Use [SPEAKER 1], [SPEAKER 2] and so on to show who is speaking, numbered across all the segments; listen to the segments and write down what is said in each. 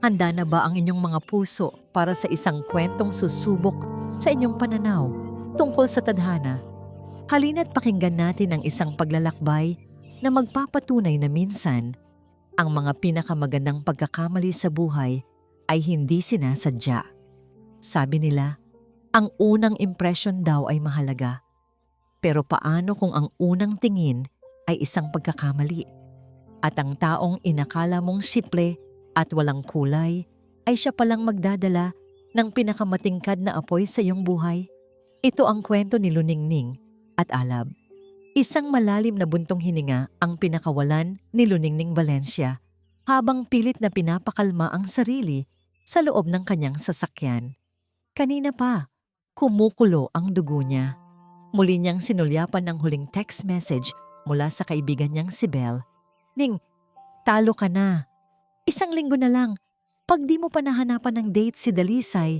[SPEAKER 1] Handa na ba ang inyong mga puso para sa isang kwentong susubok sa inyong pananaw tungkol sa tadhana? Halina't pakinggan natin ang isang paglalakbay na magpapatunay na minsan ang mga pinakamagandang pagkakamali sa buhay ay hindi sinasadya. Sabi nila, ang unang impression daw ay mahalaga. Pero paano kung ang unang tingin ay isang pagkakamali? At ang taong inakala mong simple at walang kulay ay siya palang magdadala ng pinakamatingkad na apoy sa iyong buhay? Ito ang kwento ni Luningning at Alab. Isang malalim na buntong hininga ang pinakawalan ni Luningning Valencia habang pilit na pinapakalma ang sarili sa loob ng kanyang sasakyan. Kanina pa, kumukulo ang dugo niya. Muli niyang sinulyapan ng huling text message mula sa kaibigan niyang si Belle. Ning, talo ka na. Isang linggo na lang, pag di mo pa nahanapan ng date si Dalisay,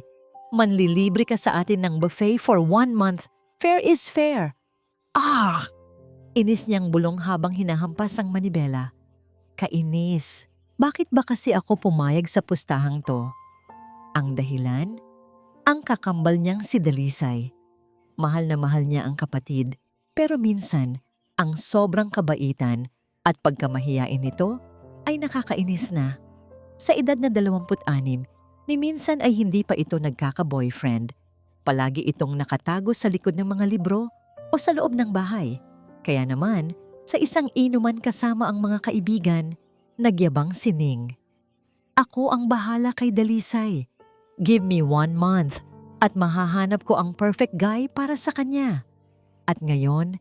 [SPEAKER 1] manlilibre ka sa atin ng buffet for 1 month. Fair is fair. Ah! Inis niyang bulong habang hinahampas ang manibela. Kainis. Bakit ba kasi ako pumayag sa pustahang to? Ang dahilan? Ang kakambal niyang si Dalisay. Mahal na mahal niya ang kapatid, pero minsan, ang sobrang kabaitan at pagkamahiyain nito ay nakakainis na. Sa edad na 26, ni minsan ay hindi pa ito nagkaka-boyfriend. Palagi itong nakatago sa likod ng mga libro o sa loob ng bahay. Kaya naman, sa isang inuman kasama ang mga kaibigan, nagyabang si Ning. Ako ang bahala kay Dalisay. Give me 1 month at mahahanap ko ang perfect guy para sa kanya. At ngayon,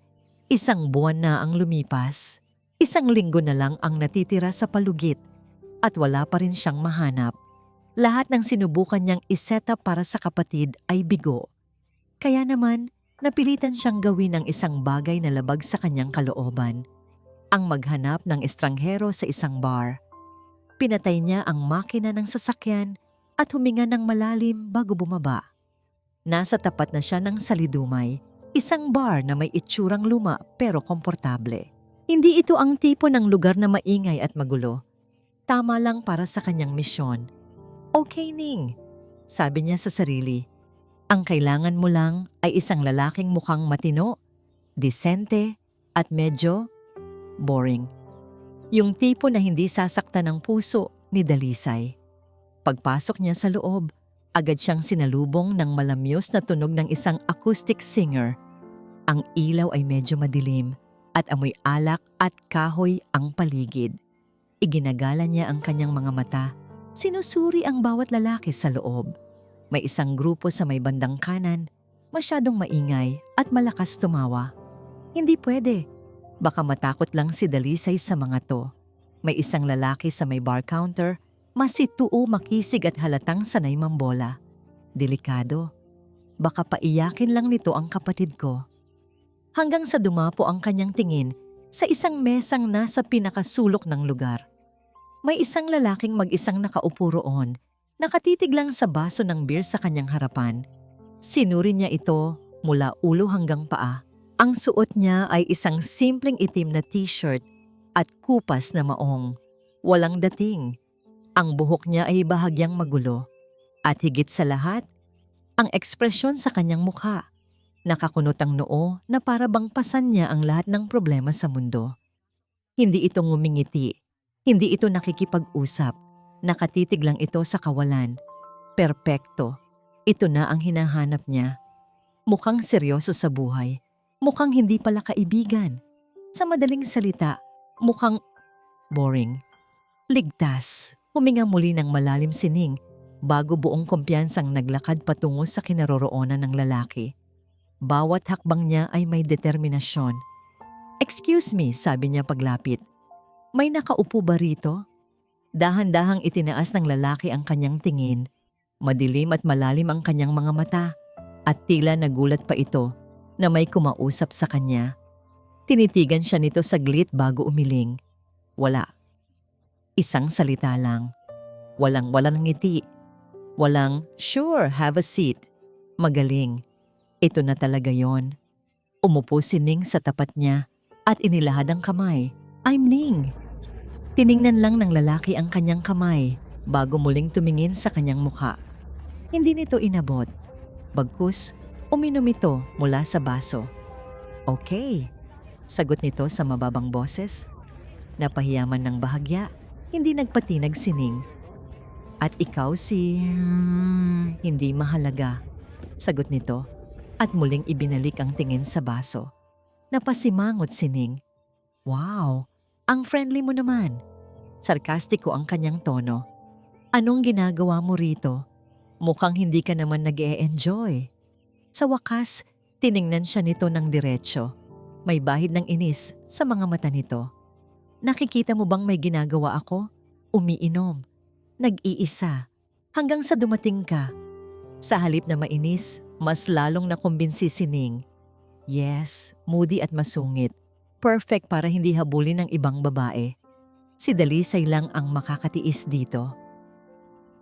[SPEAKER 1] 1 buwan na ang lumipas. 1 linggo na lang ang natitira sa palugit at wala pa rin siyang mahanap. Lahat ng sinubukan niyang iset up para sa kapatid ay bigo. Kaya naman, napilitan siyang gawin ang isang bagay na labag sa kanyang kalooban. Ang maghanap ng estranghero sa isang bar. Pinatay niya ang makina ng sasakyan at huminga ng malalim bago bumaba. Nasa tapat na siya ng Salidumay, isang bar na may itsurang luma pero komportable. Hindi ito ang tipo ng lugar na maingay at magulo. Tama lang para sa kanyang misyon. Okay, Ning, sabi niya sa sarili. Ang kailangan mo lang ay isang lalaking mukhang matino, disente, at medyo boring. Yung tipo na hindi sasaktan ng puso ni Dalisay. Pagpasok niya sa loob, agad siyang sinalubong ng malamyos na tunog ng isang acoustic singer. Ang ilaw ay medyo madilim at amoy alak at kahoy ang paligid. Iginagala niya ang kanyang mga mata. Sinusuri ang bawat lalaki sa loob. May isang grupo sa may bandang kanan, masyadong maingay at malakas tumawa. Hindi pwede. Baka matakot lang si Dalisay sa mga to. May isang lalaki sa may bar counter, masituo, makisig at halatang sanay mambola. Delikado. Baka paiyakin lang nito ang kapatid ko. Hanggang sa dumapo ang kanyang tingin sa isang mesang nasa pinakasulok ng lugar. May isang lalaking mag-isang nakaupo roon, nakatitig lang sa baso ng beer sa kanyang harapan. Sinuri niya ito mula ulo hanggang paa. Ang suot niya ay isang simpleng itim na t-shirt at kupas na maong. Walang dating. Ang buhok niya ay bahagyang magulo. At higit sa lahat, ang ekspresyon sa kanyang mukha. Nakakunot ang noo na para bang pasan niya ang lahat ng problema sa mundo. Hindi ito ngumingiti. Hindi ito nakikipag-usap. Nakatitig lang ito sa kawalan. Perpekto. Ito na ang hinahanap niya. Mukhang seryoso sa buhay. Mukhang hindi pala kaibigan. Sa madaling salita, mukhang boring. Ligtas. Huminga muli ng malalim si Ning bago buong kumpiyansang naglakad patungo sa kinaroroonan ng lalaki. Bawat hakbang niya ay may determinasyon. Excuse me, sabi niya paglapit. May nakaupo ba rito? Dahan-dahang itinaas ng lalaki ang kanyang tingin. Madilim at malalim ang kanyang mga mata at tila nagulat pa ito na may kumausap sa kanya. Tinitigan siya nito saglit bago umiling. Wala. Isang salita lang. Walang ngiti. Walang, sure, have a seat. Magaling. Ito na talaga yon. Umupo si Ning sa tapat niya at inilahad ang kamay. I'm Ning. Tiningnan lang ng lalaki ang kanyang kamay. bago muling tumingin sa kanyang mukha. Hindi nito inabot. Bagkus, uminom ito mula sa baso. Okay, sagot nito sa mababang boses. Napahiyaman ng bahagya, hindi nagpatinag sining. At ikaw si... hindi mahalaga, sagot nito. At muling ibinalik ang tingin sa baso. Napasimangot sining. Wow, ang friendly mo naman. Sarkastiko ang kanyang tono. Anong ginagawa mo rito? Mukhang hindi ka naman nag-e-enjoy. Sa wakas, tiningnan siya nito ng diretsyo. May bahid ng inis sa mga mata nito. Nakikita mo bang may ginagawa ako? Umiinom. Nag-iisa. Hanggang sa dumating ka. Sa halip na mainis, mas lalong nakumbinsi sining. Yes, moody at masungit. Perfect para hindi habulin ng ibang babae. Si Dalisay lang ang makakatiis dito.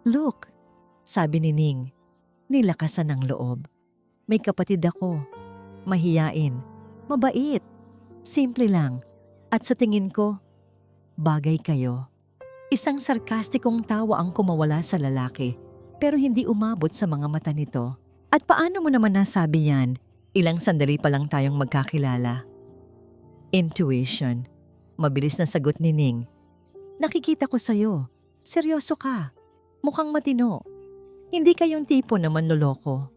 [SPEAKER 1] Look, sabi ni Ning, nilakasan ng loob. May kapatid ako. Mahiyain. Mabait. Simple lang. At sa tingin ko, bagay kayo. Isang sarkastikong tawa ang kumawala sa lalaki, pero hindi umabot sa mga mata nito. At paano mo naman nasabi yan? Ilang sandali pa lang tayong magkakilala. Intuition. Mabilis na sagot ni Ning. Nakikita ko sa'yo. Seryoso ka. Mukhang matino. Hindi kayong tipo na manloloko.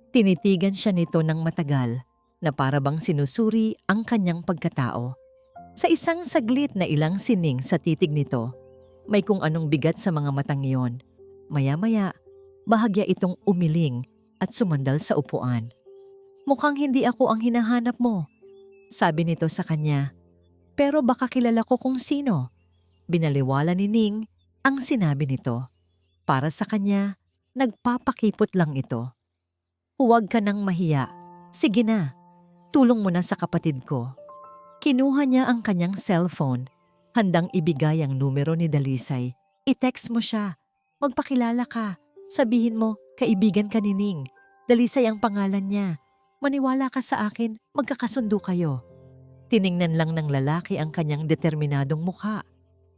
[SPEAKER 1] Tinitigan siya nito ng matagal na para bang sinusuri ang kanyang pagkatao. Sa isang saglit na ilang sining sa titig nito, may kung anong bigat sa mga matang iyon. Maya-maya, bahagya itong umiling at sumandal sa upuan. Mukhang hindi ako ang hinahanap mo, sabi nito sa kanya. Pero baka kilala ko kung sino. Binaliwala ni Ning ang sinabi nito. Para sa kanya, nagpapakipot lang ito. Huwag ka nang mahiya. Sige na, tulong mo na sa kapatid ko. Kinuha niya ang kanyang cellphone. Handang ibigay ang numero ni Dalisay. I-text mo siya. Magpakilala ka. Sabihin mo, kaibigan ka ni Ning. Dalisay ang pangalan niya. Maniwala ka sa akin, magkakasundo kayo. Tiningnan lang ng lalaki ang kanyang determinadong mukha.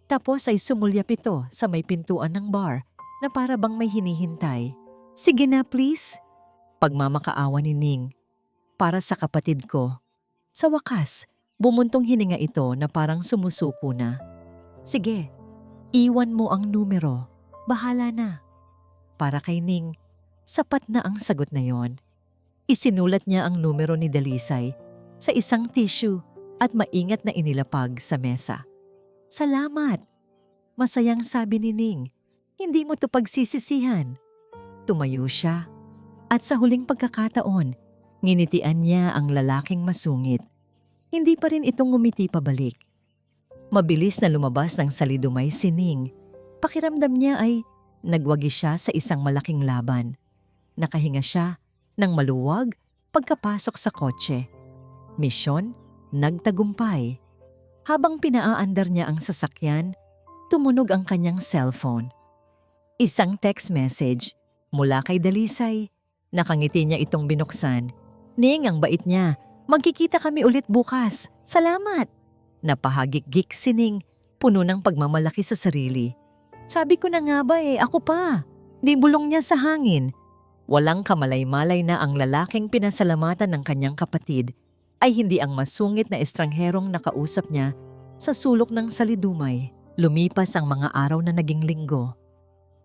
[SPEAKER 1] Tapos ay sumulyap ito sa may pintuan ng bar na para bang may hinihintay. Sige na please. Pagmamakaawa ni Ning. Para sa kapatid ko. Sa wakas, bumuntong hininga ito na parang sumusuko na. Sige, iwan mo ang numero. Bahala na. Para kay Ning, sapat na ang sagot na yon. Isinulat niya ang numero ni Dalisay sa isang tissue at maingat na inilapag sa mesa. Salamat! Masayang sabi ni Ning. Hindi mo to pagsisisihan. Tumayo siya at sa huling pagkakataon, nginitian niya ang lalaking masungit. Hindi pa rin itong ngumiti pabalik. Mabilis na lumabas ng salidumay si Ning. Pakiramdam niya ay nagwagi siya sa isang malaking laban. Nakahinga siya ng maluwag pagkapasok sa kotse. Misyon, nagtagumpay. Habang pinaaandar niya ang sasakyan, tumunog ang kanyang cellphone. Isang text message mula kay Dalisay. Nakangiti niya itong binuksan. Ning, ang bait niya. Magkikita kami ulit bukas. Salamat! Napahagik-gik si Ning, puno ng pagmamalaki sa sarili. Sabi ko na nga ba ako pa. Di bulong niya sa hangin. Walang kamalay-malay na ang lalaking pinasalamatan ng kanyang kapatid ay hindi ang masungit na estrangherong nakausap niya sa sulok ng salidumay. Lumipas ang mga araw na naging linggo.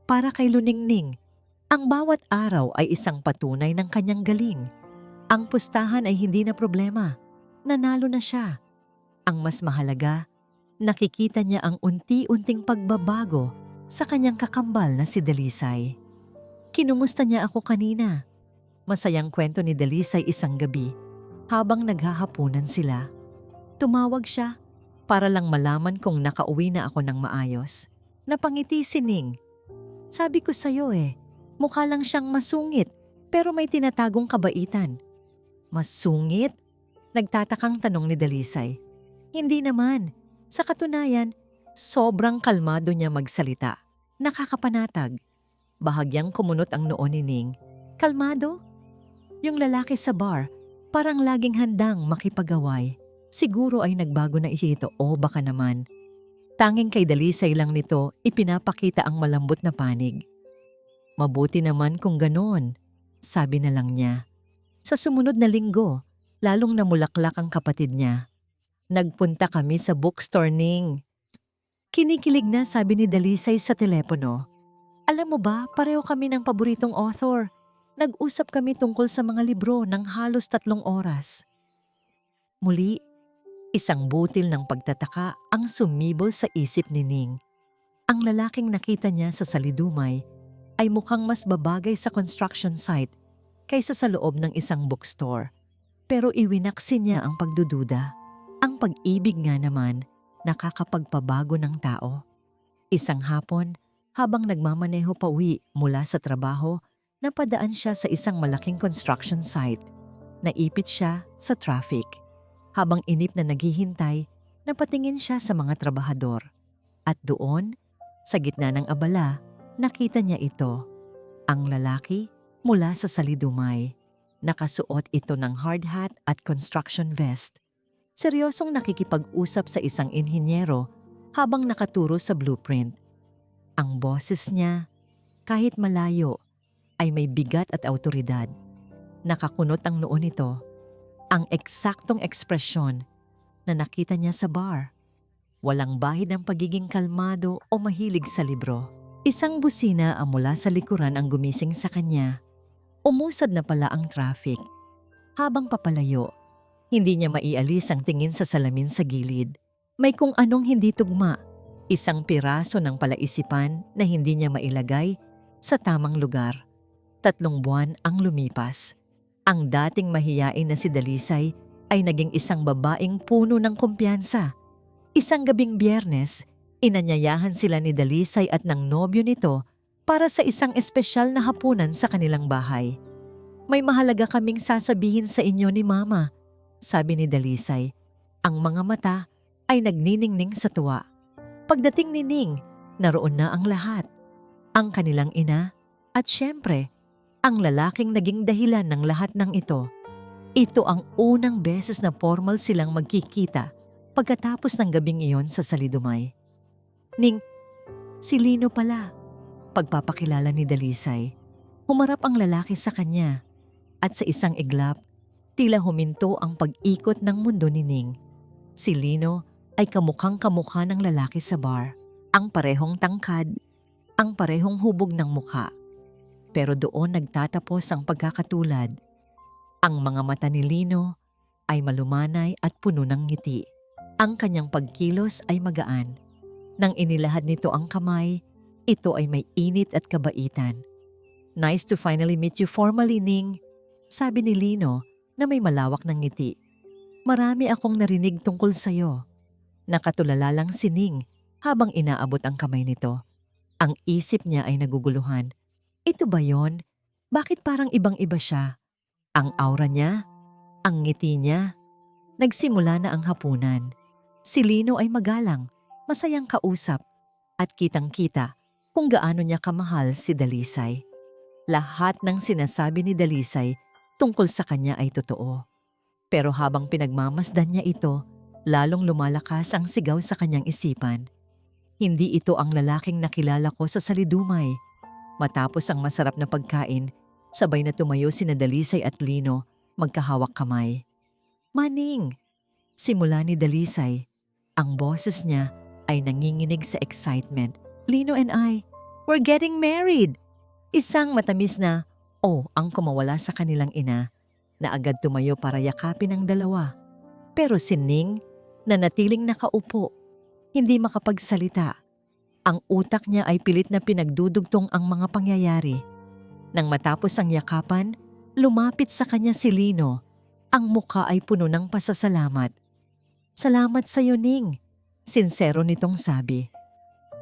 [SPEAKER 1] Para kay Luningning, ang bawat araw ay isang patunay ng kanyang galing. Ang pustahan ay hindi na problema. Nanalo na siya. Ang mas mahalaga, nakikita niya ang unti-unting pagbabago sa kanyang kakambal na si Dalisay. Kinumusta niya ako kanina. Masayang kwento ni Dalisay isang gabi habang naghahapunan sila. Tumawag siya para lang malaman kung nakauwi na ako ng maayos. Napangiti si Ning. Sabi ko sa'yo mukha lang siyang masungit pero may tinatagong kabaitan. Masungit? Nagtatakang tanong ni Dalisay. Hindi naman. Sa katunayan, sobrang kalmado niya magsalita. Nakakapanatag. Bahagyang kumunot ang noo ni Ning. Kalmado? Yung lalaki sa bar, parang laging handang makipag-away. Siguro ay nagbago na ito o baka naman. Tanging kay Dalisay lang nito ipinapakita ang malambot na panig. Mabuti naman kung ganoon, sabi na lang niya. Sa sumunod na linggo, lalong namulaklak ang kapatid niya. Nagpunta kami sa bookstore Ning. Kinikilig na sabi ni Dalisay sa telepono. Alam mo ba, pareho kami ng paboritong author. Nag-usap kami tungkol sa mga libro ng halos 3 oras. Muli, isang butil ng pagtataka ang sumibol sa isip ni Ning. Ang lalaking nakita niya sa salidumay ay mukhang mas babagay sa construction site kaysa sa loob ng isang bookstore. Pero iwinaksi niya ang pagdududa. Ang pag-ibig nga naman nakakapagpabago ng tao. Isang hapon, habang nagmamaneho pa uwi mula sa trabaho, napadaan siya sa isang malaking construction site. Naipit siya sa traffic. Habang inip na naghihintay, napatingin siya sa mga trabahador. At doon, sa gitna ng abala, nakita niya ito. Ang lalaki mula sa salidumay. Nakasuot ito ng hard hat at construction vest. Seryosong nakikipag-usap sa isang inhinyero habang nakaturo sa blueprint. Ang boses niya, kahit malayo, ay may bigat at autoridad. Nakakunot ang noo nito. Ang eksaktong ekspresyon na nakita niya sa bar. Walang bahid ng pagiging kalmado o mahilig sa libro. Isang busina ang mula sa likuran ang gumising sa kanya. Umusad na pala ang traffic. Habang papalayo, hindi niya maialis ang tingin sa salamin sa gilid. May kung anong hindi tugma. Isang piraso ng palaisipan na hindi niya mailagay sa tamang lugar. 3 buwan ang lumipas. Ang dating mahiyain na si Dalisay ay naging isang babaeng puno ng kumpiyansa. Isang gabing Biyernes, inanyayahan sila ni Dalisay at ng nobyo nito para sa isang espesyal na hapunan sa kanilang bahay. May mahalaga kaming sasabihin sa inyo ni Mama, sabi ni Dalisay. Ang mga mata ay nagniningning sa tuwa. Pagdating ni Ning, naroon na ang lahat. Ang kanilang ina at syempre, ang lalaking naging dahilan ng lahat ng ito. Ito ang unang beses na formal silang magkikita pagkatapos ng gabing iyon sa salidumay. Ning, si Lino pala, pagpapakilala ni Dalisay. Humarap ang lalaki sa kanya at sa isang iglap, tila huminto ang pag-ikot ng mundo ni Ning. Si Lino ay kamukhang-kamukha ng lalaki sa bar. Ang parehong tangkad, ang parehong hubog ng mukha. Pero doon nagtatapos ang pagkakatulad. Ang mga mata ni Lino ay malumanay at puno ng ngiti. Ang kanyang pagkilos ay magaan. Nang inilahad nito ang kamay, ito ay may init at kabaitan. Nice to finally meet you formally, Ning, sabi ni Lino na may malawak ng ngiti. Marami akong narinig tungkol sa'yo. Nakatulala lang si Ning habang inaabot ang kamay nito. Ang isip niya ay naguguluhan. Ito ba yon? Bakit parang ibang-iba siya? Ang aura niya? Ang ngiti niya? Nagsimula na ang hapunan. Si Lino ay magalang, masayang kausap, at kitang-kita kung gaano niya kamahal si Dalisay. Lahat ng sinasabi ni Dalisay tungkol sa kanya ay totoo. Pero habang pinagmamasdan niya ito, lalong lumalakas ang sigaw sa kanyang isipan. Hindi ito ang lalaking nakilala ko sa salidumay. Matapos ang masarap na pagkain, sabay na tumayo sina Dalisay at Lino, magkahawak kamay. Maning! Simula ni Dalisay. Ang boses niya ay nanginginig sa excitement. Lino and I, we're getting married! Isang matamis na, ang kumawala sa kanilang ina, na agad tumayo para yakapin ang dalawa. Pero si Ning, nanatiling nakaupo, hindi makapagsalita. Ang utak niya ay pilit na pinagdudugtong ang mga pangyayari. Nang matapos ang yakapan, lumapit sa kanya si Lino. Ang mukha ay puno ng pasasalamat. Salamat sa iyo, Ning. Sinsero nitong sabi.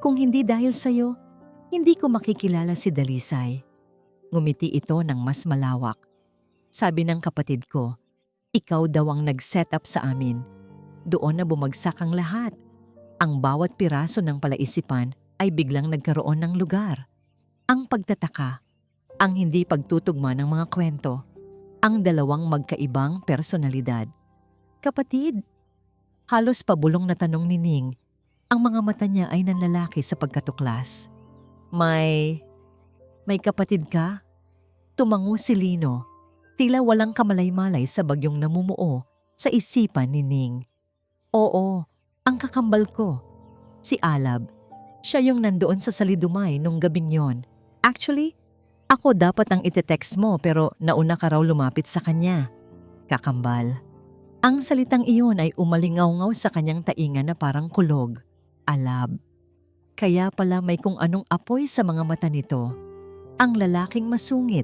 [SPEAKER 1] Kung hindi dahil sa iyo, hindi ko makikilala si Dalisay. Ngumiti ito ng mas malawak. Sabi ng kapatid ko, ikaw daw ang nag-set up sa amin. Doon na bumagsak ang lahat. Ang bawat piraso ng palaisipan ay biglang nagkaroon ng lugar. Ang pagtataka, ang hindi pagtutugma ng mga kwento, ang dalawang magkaibang personalidad. Kapatid, halos pabulong na tanong ni Ning, Ang mga mata niya ay nanlalaki sa pagkatuklas. May kapatid ka? Tumango si Lino, tila walang kamalay-malay sa bagyong namumuo sa isipan ni Ning. Oo, ang kakambal ko. Si Alab. Siya yung nandoon sa Salidumay nung gabing yon. Actually, ako dapat ang ite-text mo pero nauna ka raw lumapit sa kanya. Kakambal. Ang salitang iyon ay umalingaw-ngaw sa kanyang tainga na parang kulog. Alab. Kaya pala may kung anong apoy sa mga mata nito. Ang lalaking masungit.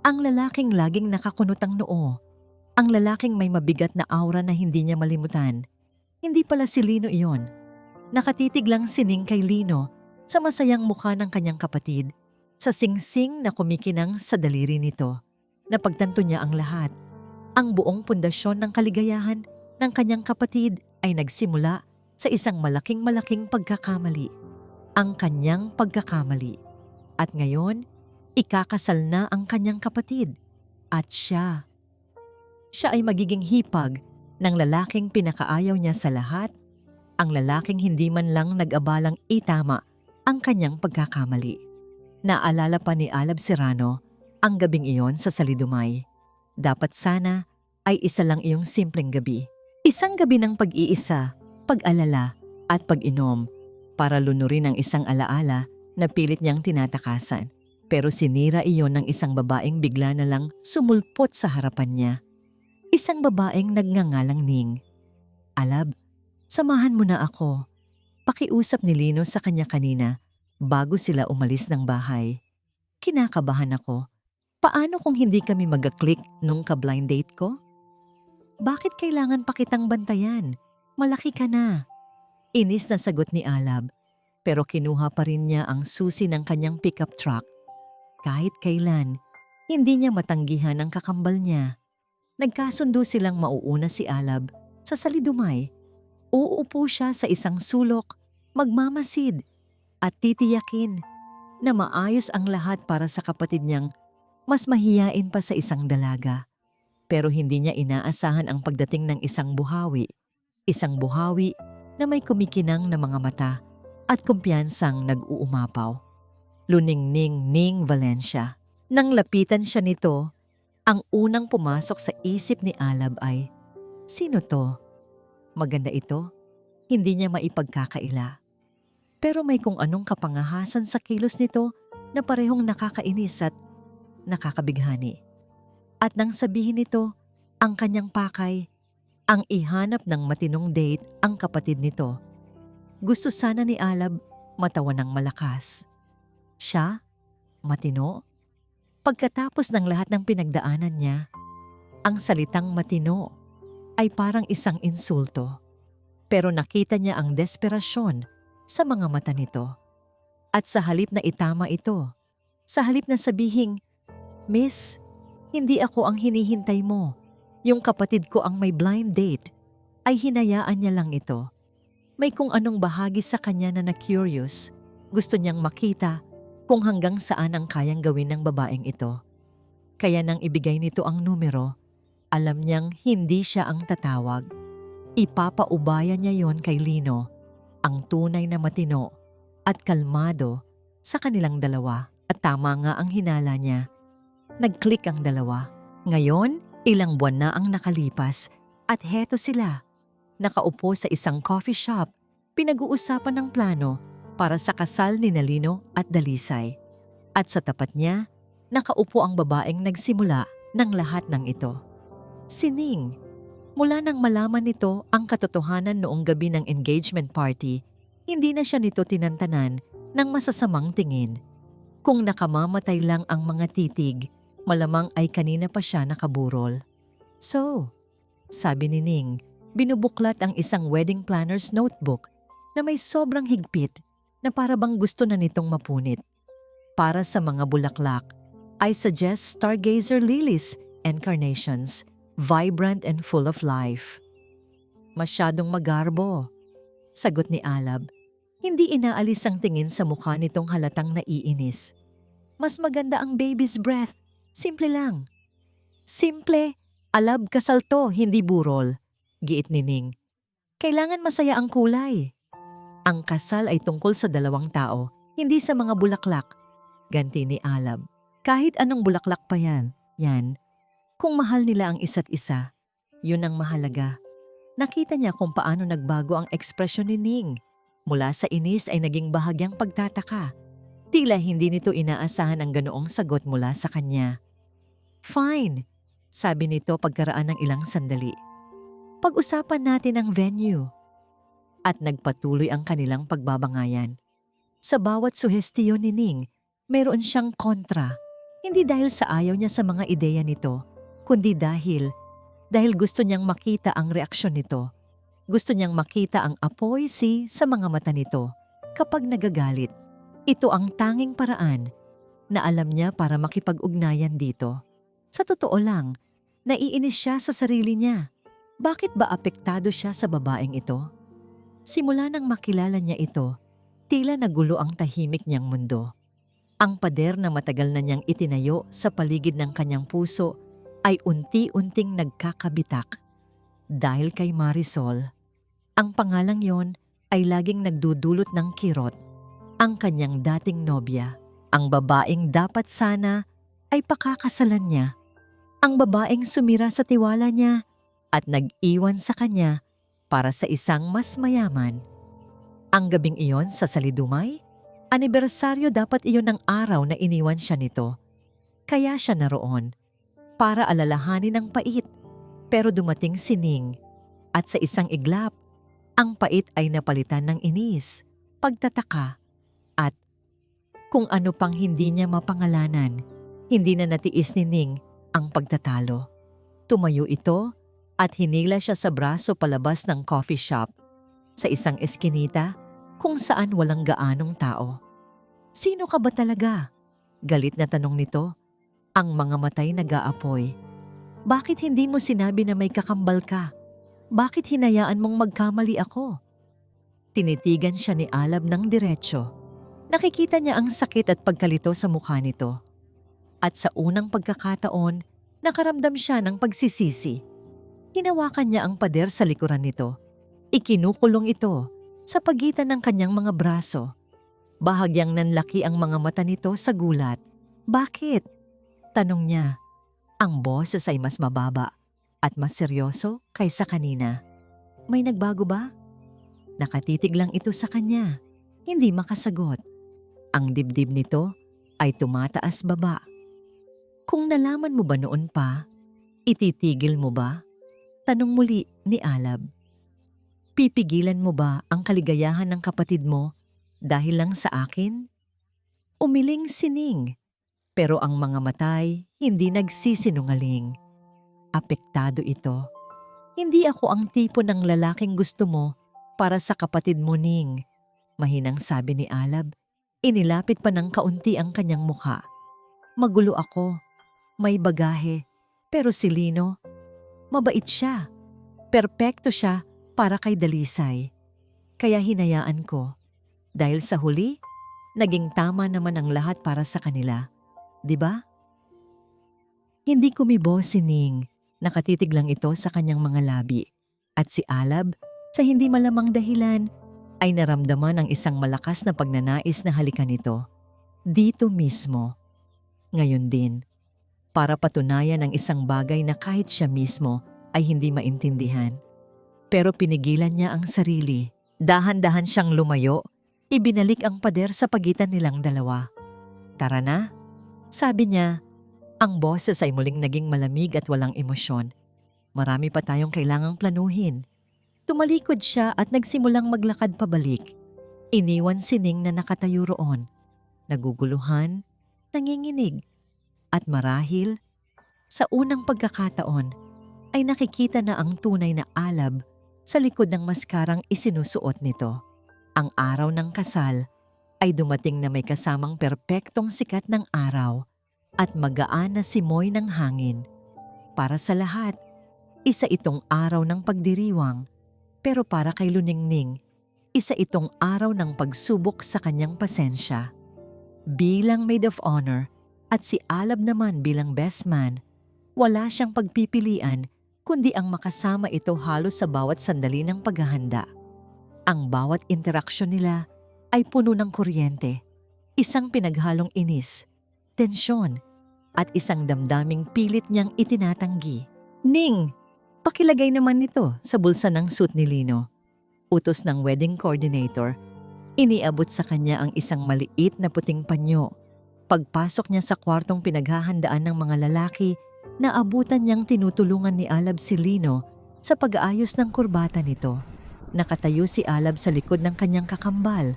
[SPEAKER 1] Ang lalaking laging nakakunot ang noo. Ang lalaking may mabigat na aura na hindi niya malimutan. Hindi pala si Lino iyon. Nakatitig lang si Ning kay Lino sa masayang mukha ng kanyang kapatid, sa singsing na kumikinang sa daliri nito. Napagtanto niya ang lahat. Ang buong pundasyon ng kaligayahan ng kanyang kapatid ay nagsimula sa isang malaking pagkakamali. Ang kanyang pagkakamali. At ngayon, ikakasal na ang kanyang kapatid. At siya ay magiging hipag ng lalaking pinakaayaw niya sa lahat, ang lalaking hindi man lang nag-abalang itama ang kanyang pagkakamali. Naalala pa ni Alab Serrano ang gabing iyon sa Salidumay. Dapat sana ay isa lang iyong simpleng gabi. Isang gabi ng pag-iisa, pag-alala at pag-inom para lunurin ang isang alaala na pilit niyang tinatakasan. Pero sinira iyon ng isang babaeng bigla na lang sumulpot sa harapan niya. Isang babaeng nagngangalang Ning. Alab, samahan mo na ako. Pakiusap ni Lino sa kanya kanina bago sila umalis ng bahay. Kinakabahan ako. Paano kung hindi kami mag-click nung ka-blind date ko? Bakit kailangan pa kitang bantayan? Malaki ka na. Inis na sagot ni Alab, pero kinuha pa rin niya ang susi ng kanyang pickup truck. Kahit kailan, hindi niya matanggihan ang kakambal niya. Nagkasundo silang mauuna si Alab sa Salidumay. Uupo siya sa isang sulok, magmamasid at titiyakin na maayos ang lahat para sa kapatid niyang mas mahiyain pa sa isang dalaga. Pero hindi niya inaasahan ang pagdating ng isang buhawi. Isang buhawi na may kumikinang na mga mata at kumpiyansang nag-uumapaw. Luningning Ning Valencia. Nang lapitan siya nito, ang unang pumasok sa isip ni Alab ay, sino to? Maganda ito? Hindi niya maipagkakaila. Pero may kung anong kapangahasan sa kilos nito na parehong nakakainis at nakakabighani. At nang sabihin nito, ang kanyang pakay, ang ihanap ng matinong date ang kapatid nito. Gusto sana ni Alab matawa ng malakas. Siya? Matino? Pagkatapos ng lahat ng pinagdaanan niya, ang salitang matino ay parang isang insulto. Pero nakita niya ang desperasyon sa mga mata nito. At sa halip na itama ito, sa halip na sabihing, Miss, hindi ako ang hinihintay mo. Yung kapatid ko ang may blind date, ay hinayaan niya lang ito. May kung anong bahagi sa kanya na na-curious. Gusto niyang makita kung hanggang saan ang kayang gawin ng babaeng ito. Kaya nang ibigay nito ang numero, alam niyang hindi siya ang tatawag. Ipapaubaya niya yon kay Lino, ang tunay na matino at kalmado sa kanilang dalawa. At tama nga ang hinala niya. Nag-click ang dalawa. Ngayon, ilang buwan na ang nakalipas at heto sila. Nakaupo sa isang coffee shop, pinag-uusapan ng plano para sa kasal ni Lino at Dalisay. At sa tapat niya, nakaupo ang babaeng nagsimula ng lahat ng ito. Si Ning. Mula nang malaman nito ang katotohanan noong gabi ng engagement party, hindi na siya nito tinantanan ng masasamang tingin. Kung nakamamatay lang ang mga titig, malamang ay kanina pa siya nakaburol. So, sabi ni Ning, binubuklat ang isang wedding planner's notebook na may sobrang higpit na para bang gusto na nitong mapunit. Para sa mga bulaklak, I suggest stargazer lilies and carnations, vibrant and full of life. Masyadong magarbo, sagot ni Alab. Hindi inaalis ang tingin sa mukha nitong halatang naiinis. Mas maganda ang baby's breath. Simple lang. Simple, Alab, kasal to, hindi burol. Giit ni Ning. Kailangan masaya ang kulay. Ang kasal ay tungkol sa dalawang tao, hindi sa mga bulaklak. Ganti ni Alab. Kahit anong bulaklak pa yan. Kung mahal nila ang isa't isa, yun ang mahalaga. Nakita niya kung paano nagbago ang ekspresyon ni Ning. Mula sa inis ay naging bahagyang pagtataka. Tila hindi nito inaasahan ang ganoong sagot mula sa kanya. Fine, sabi nito pagkaraan ng ilang sandali. Pag-usapan natin ang venue. At nagpatuloy ang kanilang pagbabangayan. Sa bawat suhestiyon ni Ning, mayroon siyang kontra. Hindi dahil sa ayaw niya sa mga ideya nito, kundi dahil gusto niyang makita ang reaksyon nito. Gusto niyang makita ang apoy sa mga mata nito kapag nagagalit. Ito ang tanging paraan na alam niya para makipag-ugnayan dito. Sa totoo lang, naiinis siya sa sarili niya. Bakit ba apektado siya sa babaeng ito? Simula nang makilala niya ito, tila nagulo ang tahimik niyang mundo. Ang pader na matagal na niyang itinayo sa paligid ng kanyang puso ay unti-unting nagkakabitak. Dahil kay Marisol, ang pangalang yon ay laging nagdudulot ng kirot. Ang kanyang dating nobya, ang babaeng dapat sana ay pakakasalan niya. Ang babaeng sumira sa tiwala niya at nag-iwan sa kanya para sa isang mas mayaman. Ang gabing iyon sa Salidumay, anibersaryo dapat iyon ng araw na iniwan siya nito. Kaya siya naroon para alalahanin ang pait. Pero dumating si Ning at sa isang iglap, ang pait ay napalitan ng inis, pagtataka at kung ano pang hindi niya mapangalanan. Hindi na natiis ni Ning ang pagtatalo. Tumayo ito at hinila siya sa braso palabas ng coffee shop sa isang eskinita kung saan walang gaanong tao. Sino ka ba talaga? Galit na tanong nito. Ang mga matay nag-aapoy. Bakit hindi mo sinabi na may kakambal ka? Bakit hinayaan mong magkamali ako? Tinitigan siya ni Alab ng diretsyo. Nakikita niya ang sakit at pagkalito sa mukha nito. At sa unang pagkakataon, nakaramdam siya ng pagsisisi. Hinawakan niya ang pader sa likuran nito. Ikinukulong ito sa pagitan ng kanyang mga braso. Bahagyang nanlaki ang mga mata nito sa gulat. Bakit? Tanong niya. Ang boses ay mas mababa at mas seryoso kaysa kanina. May nagbago ba? Nakatitig lang ito sa kanya. Hindi makasagot. Ang dibdib nito ay tumataas baba. Kung nalaman mo ba noon pa, ititigil mo ba? Tanong muli ni Alab. Pipigilan mo ba ang kaligayahan ng kapatid mo dahil lang sa akin? Umiling si Ning. Pero ang mga matay hindi nagsisinungaling. Apektado ito. Hindi ako ang tipo ng lalaking gusto mo para sa kapatid mo, Ning. Mahinang sabi ni Alab. Inilapit pa ng kaunti ang kanyang mukha. Magulo ako. May bagahe. Pero si Lino, mabait siya. Perpekto siya para kay Dalisay. Kaya hinayaan ko. Dahil sa huli, naging tama naman ang lahat para sa kanila. 'Di ba? Hindi kumibo si Ning. Nakatitig lang ito sa kanyang mga labi. At si Alab, sa hindi malamang dahilan, ay naramdaman ang isang malakas na pagnanais na halikan ito. Dito mismo. Ngayon din. Para patunayan ang isang bagay na kahit siya mismo ay hindi maintindihan. Pero pinigilan niya ang sarili. Dahan-dahan siyang lumayo. Ibinalik ang pader sa pagitan nilang dalawa. Tara na. Sabi niya, ang boses ay muling naging malamig at walang emosyon. Marami pa tayong kailangang planuhin. Tumalikod siya at nagsimulang maglakad pabalik. Iniwan si Ning na nakatayo roon. Naguguluhan, nanginginig. At marahil, sa unang pagkakataon, ay nakikita na ang tunay na Alab sa likod ng maskarang isinusuot nito. Ang araw ng kasal ay dumating na may kasamang perpektong sikat ng araw at magaan na simoy ng hangin. Para sa lahat, isa itong araw ng pagdiriwang, pero para kay Luningning, isa itong araw ng pagsubok sa kanyang pasensya. Bilang maid of honor at si Alab naman bilang best man, wala siyang pagpipilian kundi ang makasama ito halos sa bawat sandali ng paghahanda. Ang bawat interaksyon nila ay puno ng kuryente, isang pinaghalong inis, tensyon, at isang damdaming pilit niyang itinatanggi. Ning, pakilagay naman nito sa bulsa ng suit ni Lino. Utos ng wedding coordinator, iniabot sa kanya ang isang maliit na puting panyo. Pagpasok niya sa kwartong pinaghahandaan ng mga lalaki, naabutan niyang tinutulungan ni Alab si Lino sa pag-aayos ng kurbata nito. Nakatayo si Alab sa likod ng kanyang kakambal.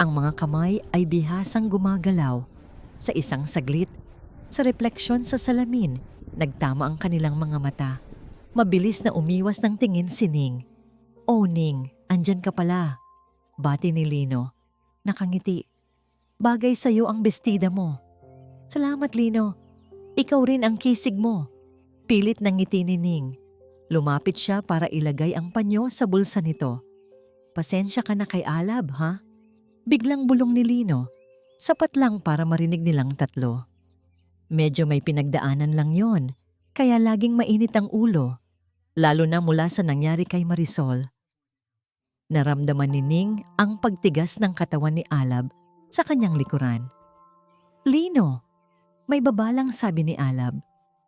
[SPEAKER 1] Ang mga kamay ay bihasang gumagalaw. Sa isang saglit, sa refleksyon sa salamin, nagtama ang kanilang mga mata. Mabilis na umiwas ng tingin si Ning. "Oh Ning, andyan ka pala." Bati ni Lino. Nakangiti. "Bagay sa'yo ang bestida mo." "Salamat Lino. Ikaw rin ang kisig mo." Pilit ng ngiti ni Ning. Lumapit siya para ilagay ang panyo sa bulsa nito. "Pasensya ka na kay Alab, ha?" Biglang bulong ni Lino. Sapat lang para marinig nilang tatlo. Medyo may pinagdaanan lang yon, kaya laging mainit ang ulo. Lalo na mula sa nangyari kay Marisol. Naramdaman ni Ning ang pagtigas ng katawan ni Alab sa kanyang likuran. "Lino," may babalang sabi ni Alab.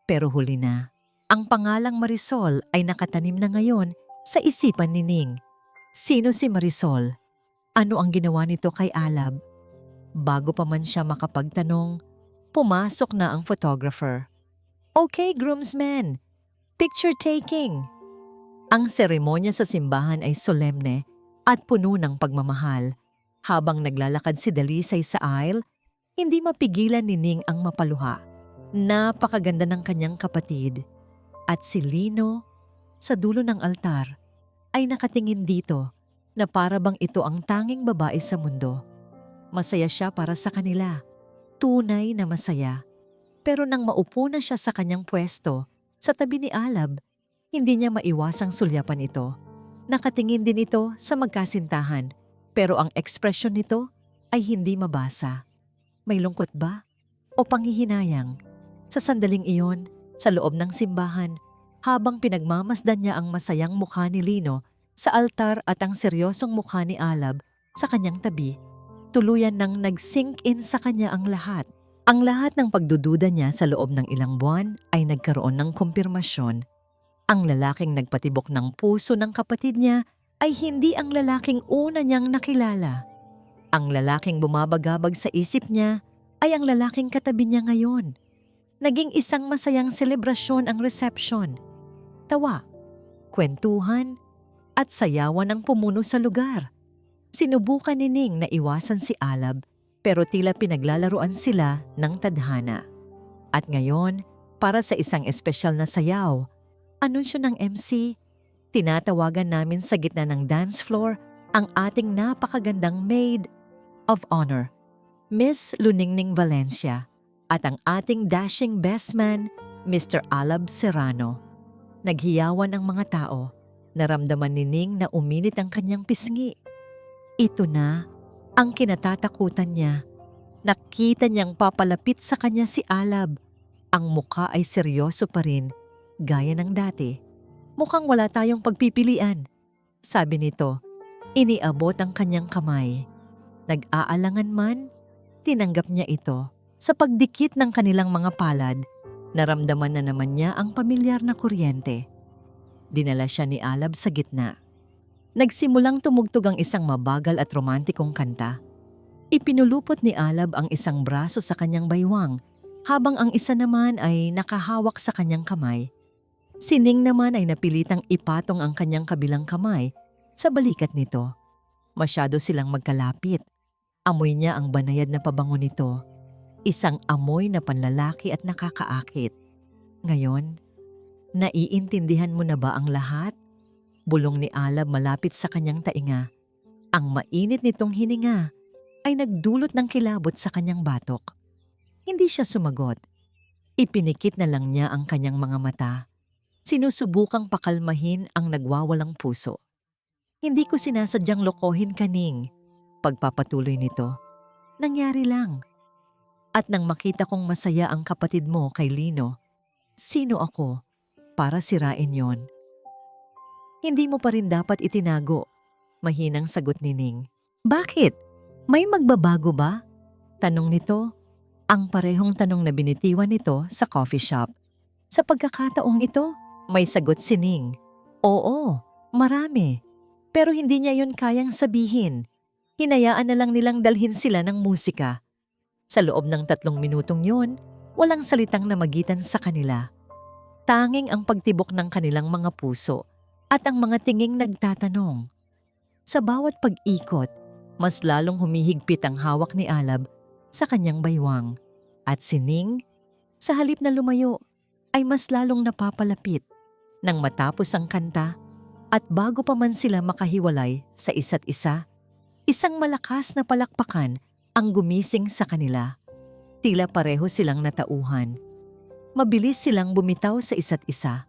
[SPEAKER 1] Pero huli na. Ang pangalang Marisol ay nakatanim na ngayon sa isipan ni Ning. Sino si Marisol? Ano ang ginawa nito kay Alab? Bago pa man siya makapagtanong, pumasok na ang photographer. "Okay, groomsmen, picture taking." Ang seremonya sa simbahan ay solemne at puno ng pagmamahal. Habang naglalakad si Dalisay sa aisle, hindi mapigilan ni Ning ang mapaluha. Napakaganda ng kanyang kapatid. At si Lino, sa dulo ng altar, ay nakatingin dito na para bang ito ang tanging babae sa mundo. Masaya siya para sa kanila. Tunay na masaya. Pero nang maupo na siya sa kanyang pwesto, sa tabi ni Alab, hindi niya maiwasang sulyapan ito. Nakatingin din ito sa magkasintahan, pero ang ekspresyon nito ay hindi mabasa. May lungkot ba? O panghihinayang? Sa sandaling iyon, sa loob ng simbahan, habang pinagmamasdan niya ang masayang mukha ni Lino sa altar at ang seryosong mukha ni Alab sa kanyang tabi, tuluyan nang nag-sink in sa kanya ang lahat. Ang lahat ng pagdududa niya sa loob ng ilang buwan ay nagkaroon ng kumpirmasyon. Ang lalaking nagpatibok ng puso ng kapatid niya ay hindi ang lalaking una niyang nakilala. Ang lalaking bumabagabag sa isip niya ay ang lalaking katabi niya ngayon. Naging isang masayang selebrasyon ang reception. Tawa, kwentuhan, at sayawan ang pumuno sa lugar. Sinubukan ni Ning na iwasan si Alab, pero tila pinaglalaruan sila ng tadhana. At ngayon, para sa isang espesyal na sayaw, anunsyo ng MC, tinatawagan namin sa gitna ng dance floor ang ating napakagandang maid of honor, Miss Luningning Valencia, at ang ating dashing best man, Mr. Alab Serrano. Naghiyawan ang mga tao. Naramdaman ni Ning na uminit ang kanyang pisngi. Ito na ang kinatatakutan niya. Nakita niyang papalapit sa kanya si Alab. Ang mukha ay seryoso pa rin, gaya ng dati. "Mukhang wala tayong pagpipilian," sabi nito. Iniabot ang kanyang kamay. Nag-aalangan man, tinanggap niya ito. Sa pagdikit ng kanilang mga palad, naramdaman na naman niya ang pamilyar na kuryente. Dinala siya ni Alab sa gitna. Nagsimulang tumugtog ang isang mabagal at romantikong kanta. Ipinulupot ni Alab ang isang braso sa kanyang baywang, habang ang isa naman ay nakahawak sa kanyang kamay. Si Ning naman ay napilitang ipatong ang kanyang kabilang kamay sa balikat nito. Masyado silang magkalapit. Amoy niya ang banayad na pabango nito. Isang amoy na panlalaki at nakakaakit. Ngayon, naiintindihan mo na ba ang lahat? Bulong ni Alab malapit sa kanyang tainga. Ang mainit nitong hininga ay nagdulot ng kilabot sa kanyang batok. Hindi siya sumagot. Ipinikit na lang niya ang kanyang mga mata. Sinusubukang pakalmahin ang nagwawalang puso. "Hindi ko sinasadyang lokohin ka, Ning." Pagpapatuloy nito. "Nangyari lang. At nang makita kong masaya ang kapatid mo kay Lino, sino ako para sirain yon? Hindi mo pa rin dapat itinago. Mahinang sagot ni Ning. Bakit? May magbabago ba? Tanong nito. Ang parehong tanong na binitiwan nito sa coffee shop. Sa pagkakataong ito, may sagot si Ning. Oo, marami. Pero hindi niya yon kayang sabihin. Hinayaan na lang nilang dalhin sila ng musika. Sa loob ng 3 minutong yon, walang salitang namagitan sa kanila. Tanging ang pagtibok ng kanilang mga puso at ang mga tinging nagtatanong. Sa bawat pag-ikot, mas lalong humihigpit ang hawak ni Alab sa kanyang baywang. At si Ning, sa halip na lumayo, ay mas lalong napapalapit. Nang matapos ang kanta at bago pa man sila makahiwalay sa isa't isa, isang malakas na palakpakan ang gumising sa kanila. Tila pareho silang natauhan. Mabilis silang bumitaw sa isa't isa.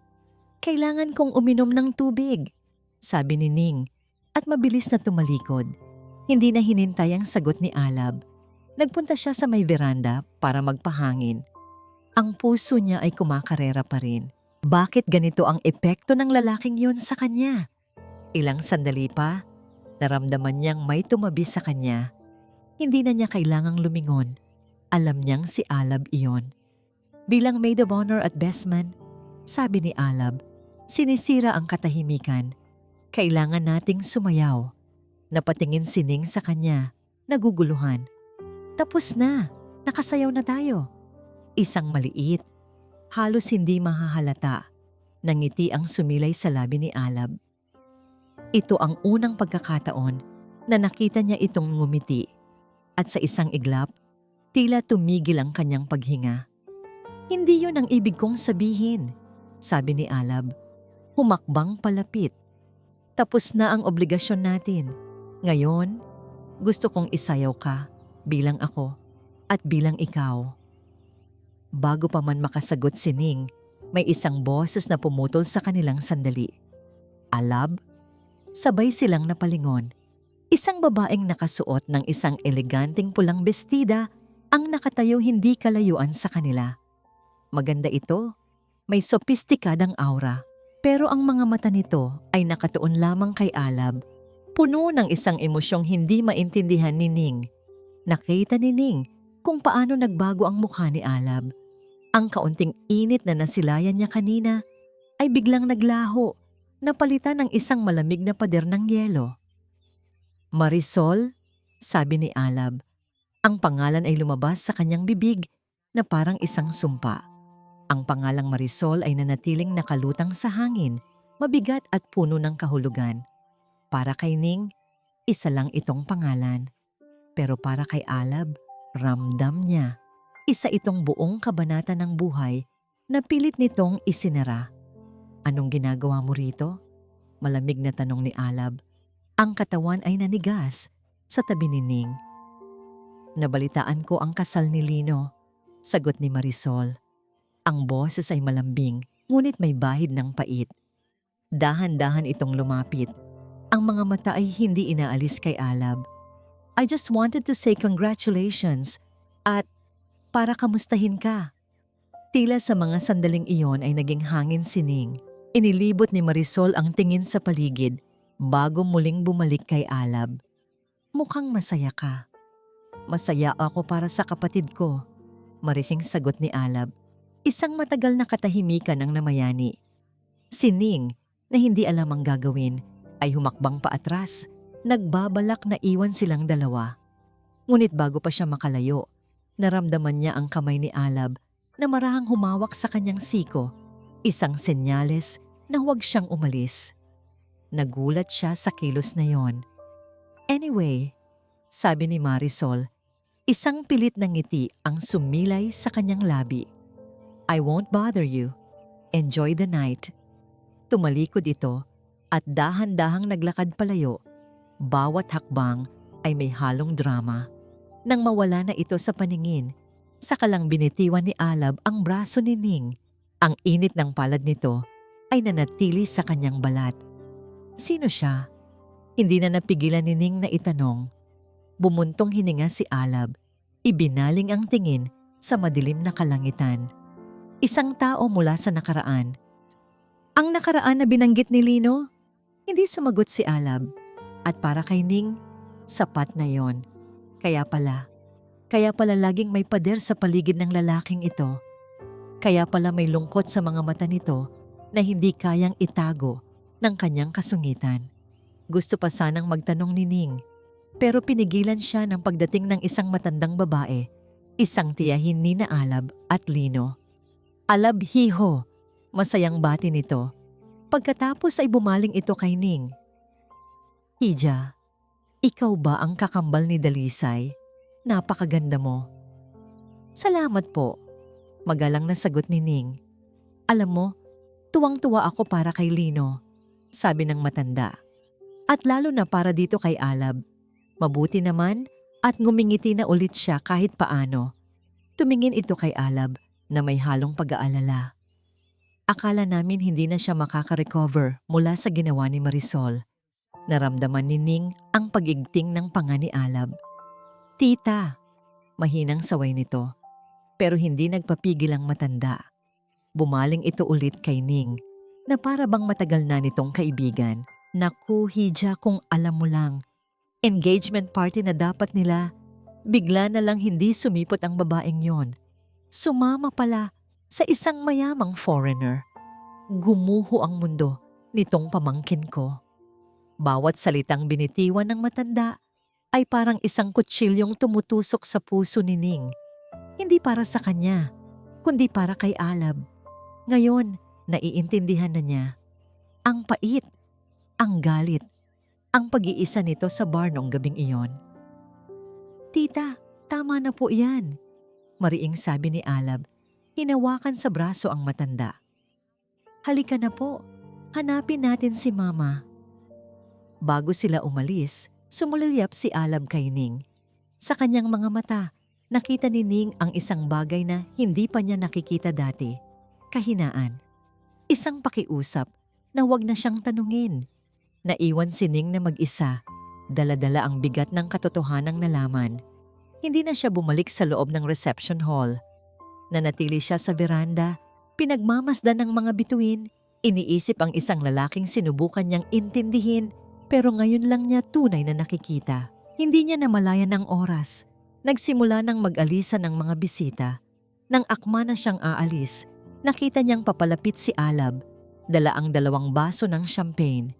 [SPEAKER 1] Kailangan kong uminom ng tubig, sabi ni Ning, at mabilis na tumalikod. Hindi na hinintay ang sagot ni Alab. Nagpunta siya sa may veranda para magpahangin. Ang puso niya ay kumakarera pa rin. Bakit ganito ang epekto ng lalaking yun sa kanya? Ilang sandali pa, naramdaman niyang may tumabi sa kanya. Hindi na niya kailangang lumingon. Alam niyang si Alab iyon. Bilang maid of honor at best man, sabi ni Alab, sinisira ang katahimikan. Kailangan nating sumayaw. Napatingin si Ning sa kanya, naguguluhan. Tapos na, nakasayaw na tayo. Isang maliit, halos hindi mahahalata, nangiti ang sumilay sa labi ni Alab. Ito ang unang pagkakataon na nakita niya itong ngumiti. At sa isang iglap, tila tumigil ang kanyang paghinga. Hindi yun ang ibig kong sabihin, sabi ni Alab. Humakbang palapit. Tapos na ang obligasyon natin. Ngayon, gusto kong isayaw ka bilang ako at bilang ikaw. Bago pa man makasagot si Ning, may isang boses na pumutol sa kanilang sandali. Alab? Sabay silang napalingon. Isang babaeng nakasuot ng isang eleganteng pulang bestida ang nakatayo hindi kalayuan sa kanila. Maganda ito, may sopistikadang aura. Pero ang mga mata nito ay nakatuon lamang kay Alab. Puno ng isang emosyong hindi maintindihan ni Ning. Nakita ni Ning kung paano nagbago ang mukha ni Alab. Ang kaunting init na nasilayan niya kanina ay biglang naglaho, napalitan ng isang malamig na pader ng yelo. Marisol, sabi ni Alab. Ang pangalan ay lumabas sa kanyang bibig na parang isang sumpa. Ang pangalang Marisol ay nanatiling nakalutang sa hangin, mabigat at puno ng kahulugan. Para kay Ning, isa lang itong pangalan. Pero para kay Alab, ramdam niya. Isa itong buong kabanata ng buhay na pilit nitong isinara. Anong ginagawa mo rito? Malamig na tanong ni Alab. Ang katawan ay nanigas sa tabi ni Ning. Nabalitaan ko ang kasal ni Lino, sagot ni Marisol. Ang boses ay malambing, ngunit may bahid ng pait. Dahan-dahan itong lumapit. Ang mga mata ay hindi inaalis kay Alab. I just wanted to say congratulations at para kamustahin ka. Tila sa mga sandaling iyon ay naging hangin si Ning. Inilibot ni Marisol ang tingin sa paligid bago muling bumalik kay Alab. Mukhang masaya ka. Masaya ako para sa kapatid ko, marising sagot ni Alab. Isang matagal na katahimikan ang namayani. Si Ning, na hindi alam ang gagawin, ay humakbang paatras, nagbabalak na iwan silang dalawa. Ngunit bago pa siya makalayo, naramdaman niya ang kamay ni Alab na marahang humawak sa kanyang siko, isang senyales na huwag siyang umalis. Nagulat siya sa kilos na yon. Anyway, sabi ni Marisol, isang pilit na ngiti ang sumilay sa kanyang labi. I won't bother you. Enjoy the night. Tumalikod ito at dahan-dahang naglakad palayo. Bawat hakbang ay may halong drama. Nang mawala na ito sa paningin, saka lang binitiwan ni Alab ang braso ni Ning. Ang init ng palad nito ay nanatili sa kanyang balat. Sino siya? Hindi na napigilan ni Ning na itanong. Bumuntong hininga si Alab. Ibinaling ang tingin sa madilim na kalangitan. Isang tao mula sa nakaraan. Ang nakaraan na binanggit ni Lino? Hindi sumagot si Alab. At para kay Ning, sapat na yon. Kaya pala laging may pader sa paligid ng lalaking ito. Kaya pala may lungkot sa mga mata nito na hindi kayang itago ng kanyang kasungitan. Gusto pa sanang magtanong ni Ning, pero pinigilan siya ng pagdating ng isang matandang babae, isang tiyahin ni na Alab at Lino. Alab hiho, masayang bati nito. Pagkatapos ay bumaling ito kay Ning. Hija, ikaw ba ang kakambal ni Dalisay? Napakaganda mo. Salamat po, magalang na sagot ni Ning. Alam mo, tuwang-tuwa ako para kay Lino, sabi ng matanda. At lalo na para dito kay Alab. Mabuti naman at ngumingiti na ulit siya kahit paano. Tumingin ito kay Alab na may halong pag-aalala. Akala namin hindi na siya makaka-recover mula sa ginawa ni Marisol. Naramdaman ni Ning ang pag-igting ng panga ni Alab. Tita, mahinang saway nito. Pero hindi nagpapigil ang matanda. Bumaling ito ulit kay Ning na para bang matagal na nitong kaibigan. Naku, Hija, kung alam mo lang. Engagement party na dapat nila, bigla na lang hindi sumipot ang babaeng yon. Sumama pala sa isang mayamang foreigner. Gumuho ang mundo nitong pamangkin ko. Bawat salitang binitiwan ng matanda ay parang isang kutsilyong tumutusok sa puso ni Ning. Hindi para sa kanya, kundi para kay Alab. Ngayon, naiintindihan na niya. Ang pait, ang galit, ang pag-iisa nito sa bar noong gabing iyon. Tita, tama na po yan, mariing sabi ni Alab. Hinawakan sa braso ang matanda. Halika na po, hanapin natin si Mama. Bago sila umalis, sumulilyap si Alab kay Ning. Sa kanyang mga mata, nakita ni Ning ang isang bagay na hindi pa niya nakikita dati. Kahinaan. Isang pakiusap na wag na siyang tanungin. Naiwan si Ning na mag-isa. Dala-dala ang bigat ng katotohanang nalaman. Hindi na siya bumalik sa loob ng reception hall. Nanatili siya sa veranda, pinagmamasdan ng mga bituin, iniisip ang isang lalaking sinubukan niyang intindihin pero ngayon lang niya tunay na nakikita. Hindi niya namalayan ang oras. Nagsimula ng mag-alisa ng mga bisita. Nang akma na siyang aalis, nakita niyang papalapit si Alab, dala ang 2 baso ng champagne.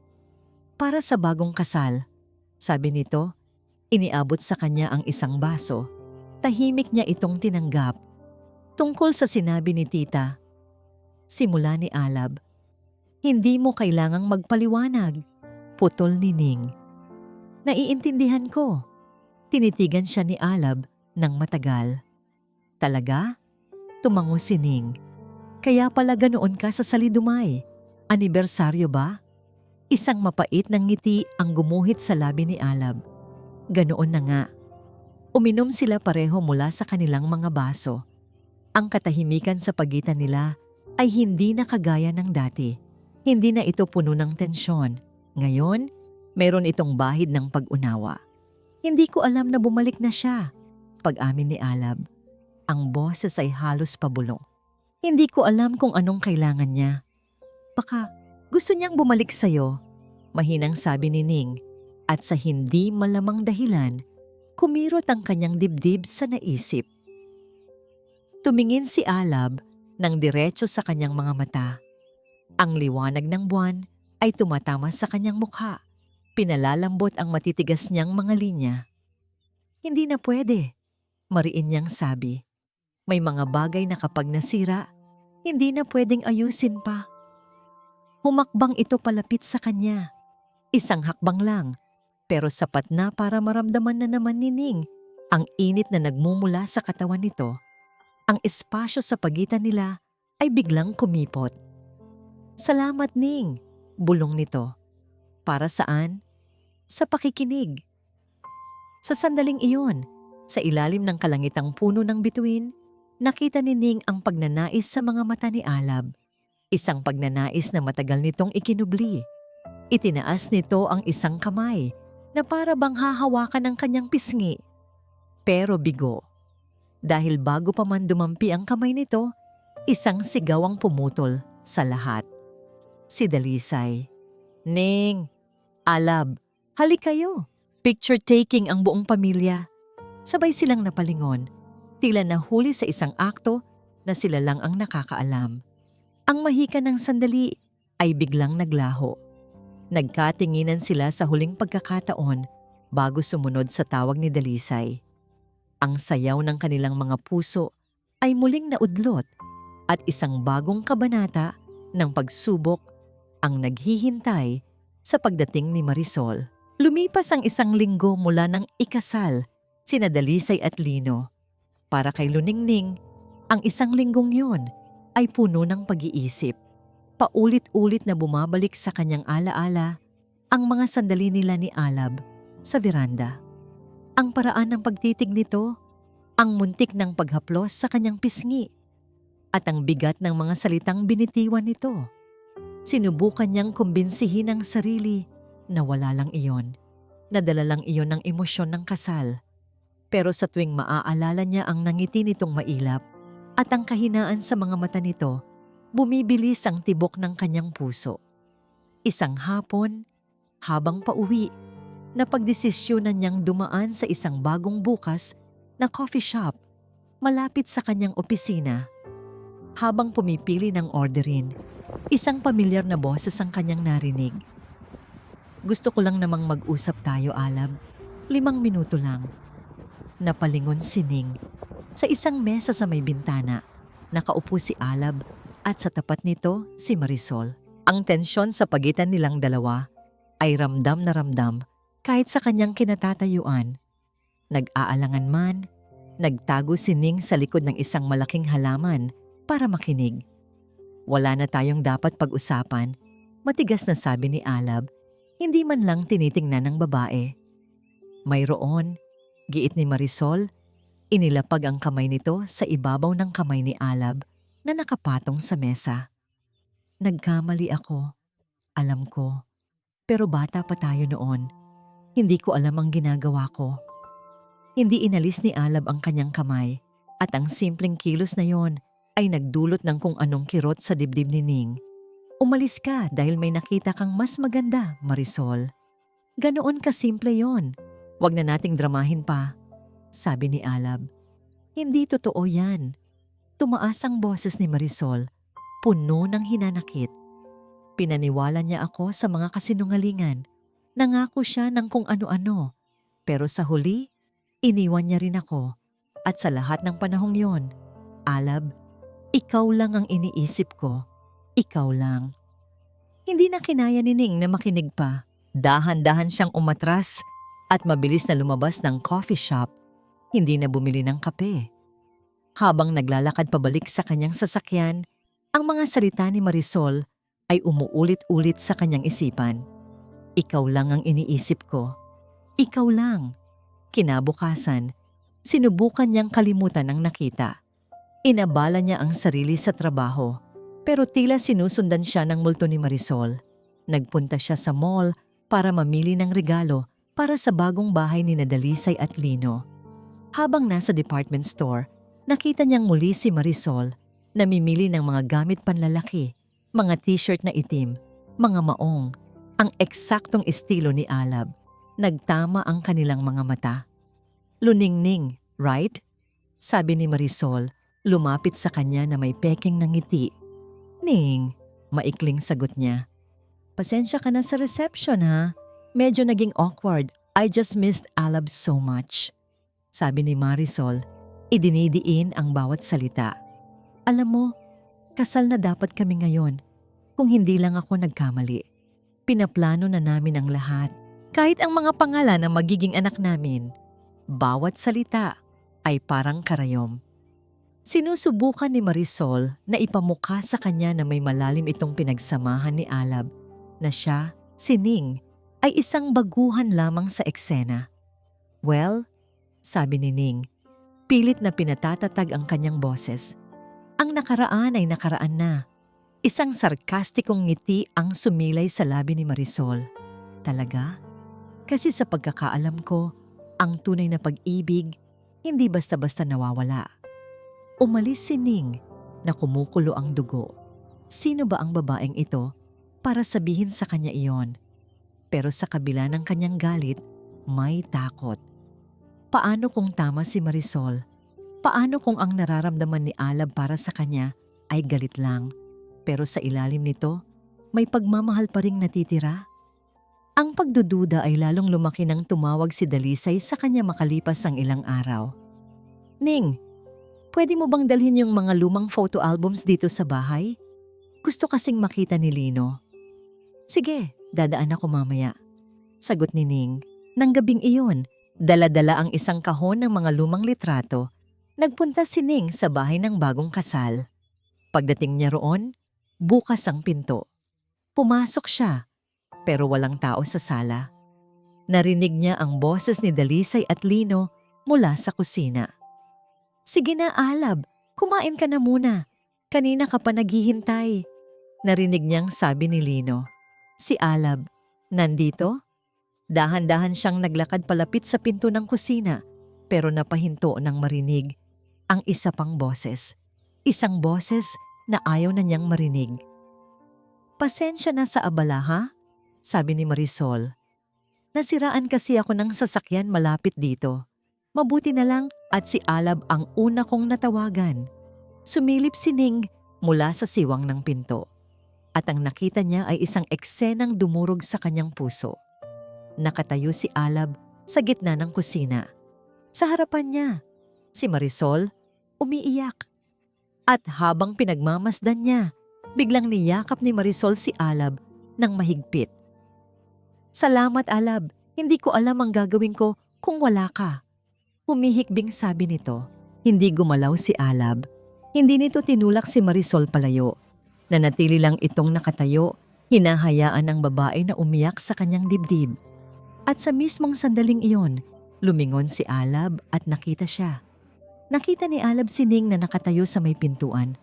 [SPEAKER 1] Para sa bagong kasal, sabi nito, iniabot sa kanya ang isang baso. Tahimik niya itong tinanggap. Tungkol sa sinabi ni tita, simula ni Alab, hindi mo kailangang magpaliwanag, putol ni Ning. Naiintindihan ko. Tinitigan siya ni Alab ng matagal. Talaga? Tumango si Ning. Kaya pala ganoon ka sa Salidumay. Anibersaryo ba? Isang mapait ng ngiti ang gumuhit sa labi ni Alab. Ganoon na nga. Uminom sila pareho mula sa kanilang mga baso. Ang katahimikan sa pagitan nila ay hindi na kagaya ng dati. Hindi na ito puno ng tensyon. Ngayon, meron itong bahid ng pag-unawa. Hindi ko alam na bumalik na siya, pag-amin ni Alab. Ang boses ay halos pabulong. Hindi ko alam kung anong kailangan niya. Baka gusto niyang bumalik sa'yo, mahinang sabi ni Ning. At sa hindi malamang dahilan, kumirot ang kanyang dibdib sa naisip. Tumingin si Alab ng diretso sa kanyang mga mata. Ang liwanag ng buwan ay tumatama sa kanyang mukha. Pinalalambot ang matitigas niyang mga linya. Hindi na pwede, mariin niyang sabi. May mga bagay na kapag nasira, hindi na pwedeng ayusin pa. Humakbang ito palapit sa kanya. Isang hakbang lang, pero sapat na para maramdaman na naman ni Ning ang init na nagmumula sa katawan nito. Ang espasyo sa pagitan nila ay biglang kumipot. Salamat, Ning, bulong nito. Para saan? Sa pakikinig. Sa sandaling iyon, sa ilalim ng kalangitang puno ng bituin, nakita ni Ning ang pagnanais sa mga mata ni Alab. Isang pagnanais na matagal nitong ikinubli. Itinaas nito ang isang kamay na para bang hahawakan ng kanyang pisngi. Pero bigo. Dahil bago pa man dumampi ang kamay nito, isang sigaw ang pumutol sa lahat. Si Dalisay. Ning, Alab, Halik kayo! Picture taking ang buong pamilya. Sabay silang napalingon, tila nahuli sa isang akto na sila lang ang nakakaalam. Ang mahika ng sandali ay biglang naglaho. Nagkatinginan sila sa huling pagkakataon bago sumunod sa tawag ni Dalisay. Ang sayaw ng kanilang mga puso ay muling naudlot at isang bagong kabanata ng pagsubok ang naghihintay sa pagdating ni Marisol. Lumipas ang isang linggo mula ng ikasal sina Dalisay at Lino. Para kay Luningning, ang isang linggong yon ay puno ng pag-iisip. Paulit-ulit na bumabalik sa kanyang alaala ang mga sandali nila ni Alab sa veranda. Ang paraan ng pagtitig nito, ang muntik ng paghaplos sa kanyang pisngi, at ang bigat ng mga salitang binitiwan nito. Sinubukan niyang kumbinsihin ang sarili na wala lang iyon. Nadala lang iyon ng emosyon ng kasal. Pero sa tuwing maaalala niya ang nangiti nitong mailap at ang kahinaan sa mga mata nito, bumibilis ang tibok ng kanyang puso. Isang hapon, habang pauwi, napagdesisyonan niyang dumaan sa isang bagong bukas na coffee shop malapit sa kanyang opisina. Habang pumipili ng orderin, isang pamilyar na boses ang kanyang narinig. "Gusto ko lang namang mag-usap tayo, Alab. 5 minuto lang." Napalingon si Ning. Sa isang mesa sa may bintana, nakaupo si Alab at sa tapat nito si Marisol. Ang tensyon sa pagitan nilang dalawa ay ramdam na ramdam kahit sa kanyang kinatatayuan. Nag-aalangan man, nagtago si Ning sa likod ng isang malaking halaman para makinig. "Wala na tayong dapat pag-usapan," matigas na sabi ni Alab, hindi man lang tinitingnan ng babae. "Mayroon," giit ni Marisol, inilapag ang kamay nito sa ibabaw ng kamay ni Alab na nakapatong sa mesa. "Nagkamali ako. Alam ko. Pero bata pa tayo noon. Hindi ko alam ang ginagawa ko." Hindi inalis ni Alab ang kanyang kamay at ang simpleng kilos na yon ay nagdulot ng kung anong kirot sa dibdib ni Ning. "Umalis ka dahil may nakita kang mas maganda, Marisol. Ganoon kasimple yon. Huwag na nating dramahin pa," sabi ni Alab. "Hindi totoo yan." Tumaas ang boses ni Marisol, puno ng hinanakit. "Pinaniwala niya ako sa mga kasinungalingan. Nangako siya ng kung ano-ano. Pero sa huli, iniwan niya rin ako. At sa lahat ng panahong yon, Alab, ikaw lang ang iniisip ko. Ikaw lang." Hindi na kinaya ni Ning na makinig pa. Dahan-dahan siyang umatras at mabilis na lumabas ng coffee shop. Hindi na bumili ng kape. Habang naglalakad pabalik sa kanyang sasakyan, ang mga salita ni Marisol ay umuulit-ulit sa kanyang isipan. "Ikaw lang ang iniisip ko. Ikaw lang." Kinabukasan, sinubukan niyang kalimutan ang nakita. Inabala niya ang sarili sa trabaho, pero tila sinusundan siya ng multo ni Marisol. Nagpunta siya sa mall para mamili ng regalo para sa bagong bahay ni Dalisay at Lino. Habang nasa department store, nakita niyang muli si Marisol, namimili ng mga gamit panlalaki, mga t-shirt na itim, mga maong, ang eksaktong estilo ni Alab. Nagtama ang kanilang mga mata. "Luningning, right?" sabi ni Marisol, lumapit sa kanya na may peking ng ngiti. "Ning," maikling sagot niya. "Pasensya ka na sa reception ha. Medyo naging awkward. I just missed Alab so much," sabi ni Marisol, idinidiin ang bawat salita. "Alam mo, kasal na dapat kami ngayon. Kung hindi lang ako nagkamali. Pinaplano na namin ang lahat. Kahit ang mga pangalan ng magiging anak namin. Bawat salita ay parang karayom." Sinusubukan ni Marisol na ipamukha sa kanya na may malalim itong pinagsamahan ni Alab, na siya, si Ning, ay isang baguhan lamang sa eksena. "Well," sabi ni Ning, pilit na pinatatatag ang kanyang boses. "Ang nakaraan ay nakaraan na." Isang sarkastikong ngiti ang sumilay sa labi ni Marisol. "Talaga? Kasi sa pagkakaalam ko, ang tunay na pag-ibig hindi basta-basta nawawala." Umalis si Ning na kumukulo ang dugo. Sino ba ang babaeng ito para sabihin sa kanya iyon? Pero sa kabila ng kanyang galit, may takot. Paano kung tama si Marisol? Paano kung ang nararamdaman ni Alab para sa kanya ay galit lang, pero sa ilalim nito, may pagmamahal pa ring natitira? Ang pagdududa ay lalong lumaki nang tumawag si Dalisay sa kanya makalipas ang ilang araw. Ning, pwede mo bang dalhin yung mga lumang photo albums dito sa bahay? Gusto kasing makita ni Lino. Sige, dadaan ako mamaya. Sagot ni Ning. Nang gabing iyon, dala-dala ang isang kahon ng mga lumang litrato. Nagpunta si Ning sa bahay ng bagong kasal. Pagdating niya roon, bukas ang pinto. Pumasok siya, pero walang tao sa sala. Narinig niya ang boses ni Dalisay at Lino mula sa kusina. Sige na, Alab, kumain ka na muna. Kanina ka pa naghihintay. Narinig niyang sabi ni Lino. Si Alab, nandito? Dahan-dahan siyang naglakad palapit sa pinto ng kusina, pero napahinto nang marinig ang isa pang boses. Isang boses na ayaw na niyang marinig. Pasensya na sa abala, ha? Sabi ni Marisol. Nasiraan kasi ako ng sasakyan malapit dito. Mabuti na lang at si Alab ang una kong natawagan. Sumilip si Ning mula sa siwang ng pinto. At ang nakita niya ay isang eksenang dumurog sa kanyang puso. Nakatayo si Alab sa gitna ng kusina. Sa harapan niya, si Marisol umiiyak. At habang pinagmamasdan niya, biglang niyakap ni Marisol si Alab ng mahigpit. Salamat, Alab. Hindi ko alam ang gagawin ko kung wala ka. Humihikbing sabi nito. Hindi gumalaw si Alab. Hindi nito tinulak si Marisol palayo. Nanatili lang itong nakatayo, hinahayaan ng babae na umiyak sa kanyang dibdib. At sa mismong sandaling iyon, lumingon si Alab at nakita siya. Nakita ni Alab si Ning na nakatayo sa may pintuan.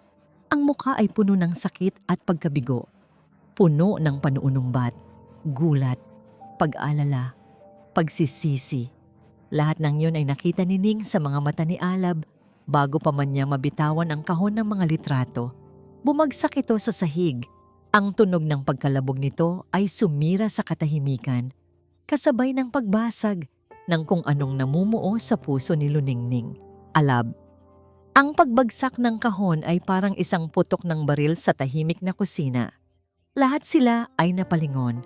[SPEAKER 1] Ang mukha ay puno ng sakit at pagkabigo. Puno ng panuunumbat, gulat, pag-alala, pagsisisi. Lahat ng yun ay nakita ni Ning sa mga mata ni Alab bago pa man niya mabitawan ang kahon ng mga litrato. Bumagsak ito sa sahig. Ang tunog ng pagkalabog nito ay sumira sa katahimikan, kasabay ng pagbasag ng kung anong namumuo sa puso ni Luningning. Alab. Ang pagbagsak ng kahon ay parang isang putok ng baril sa tahimik na kusina. Lahat sila ay napalingon.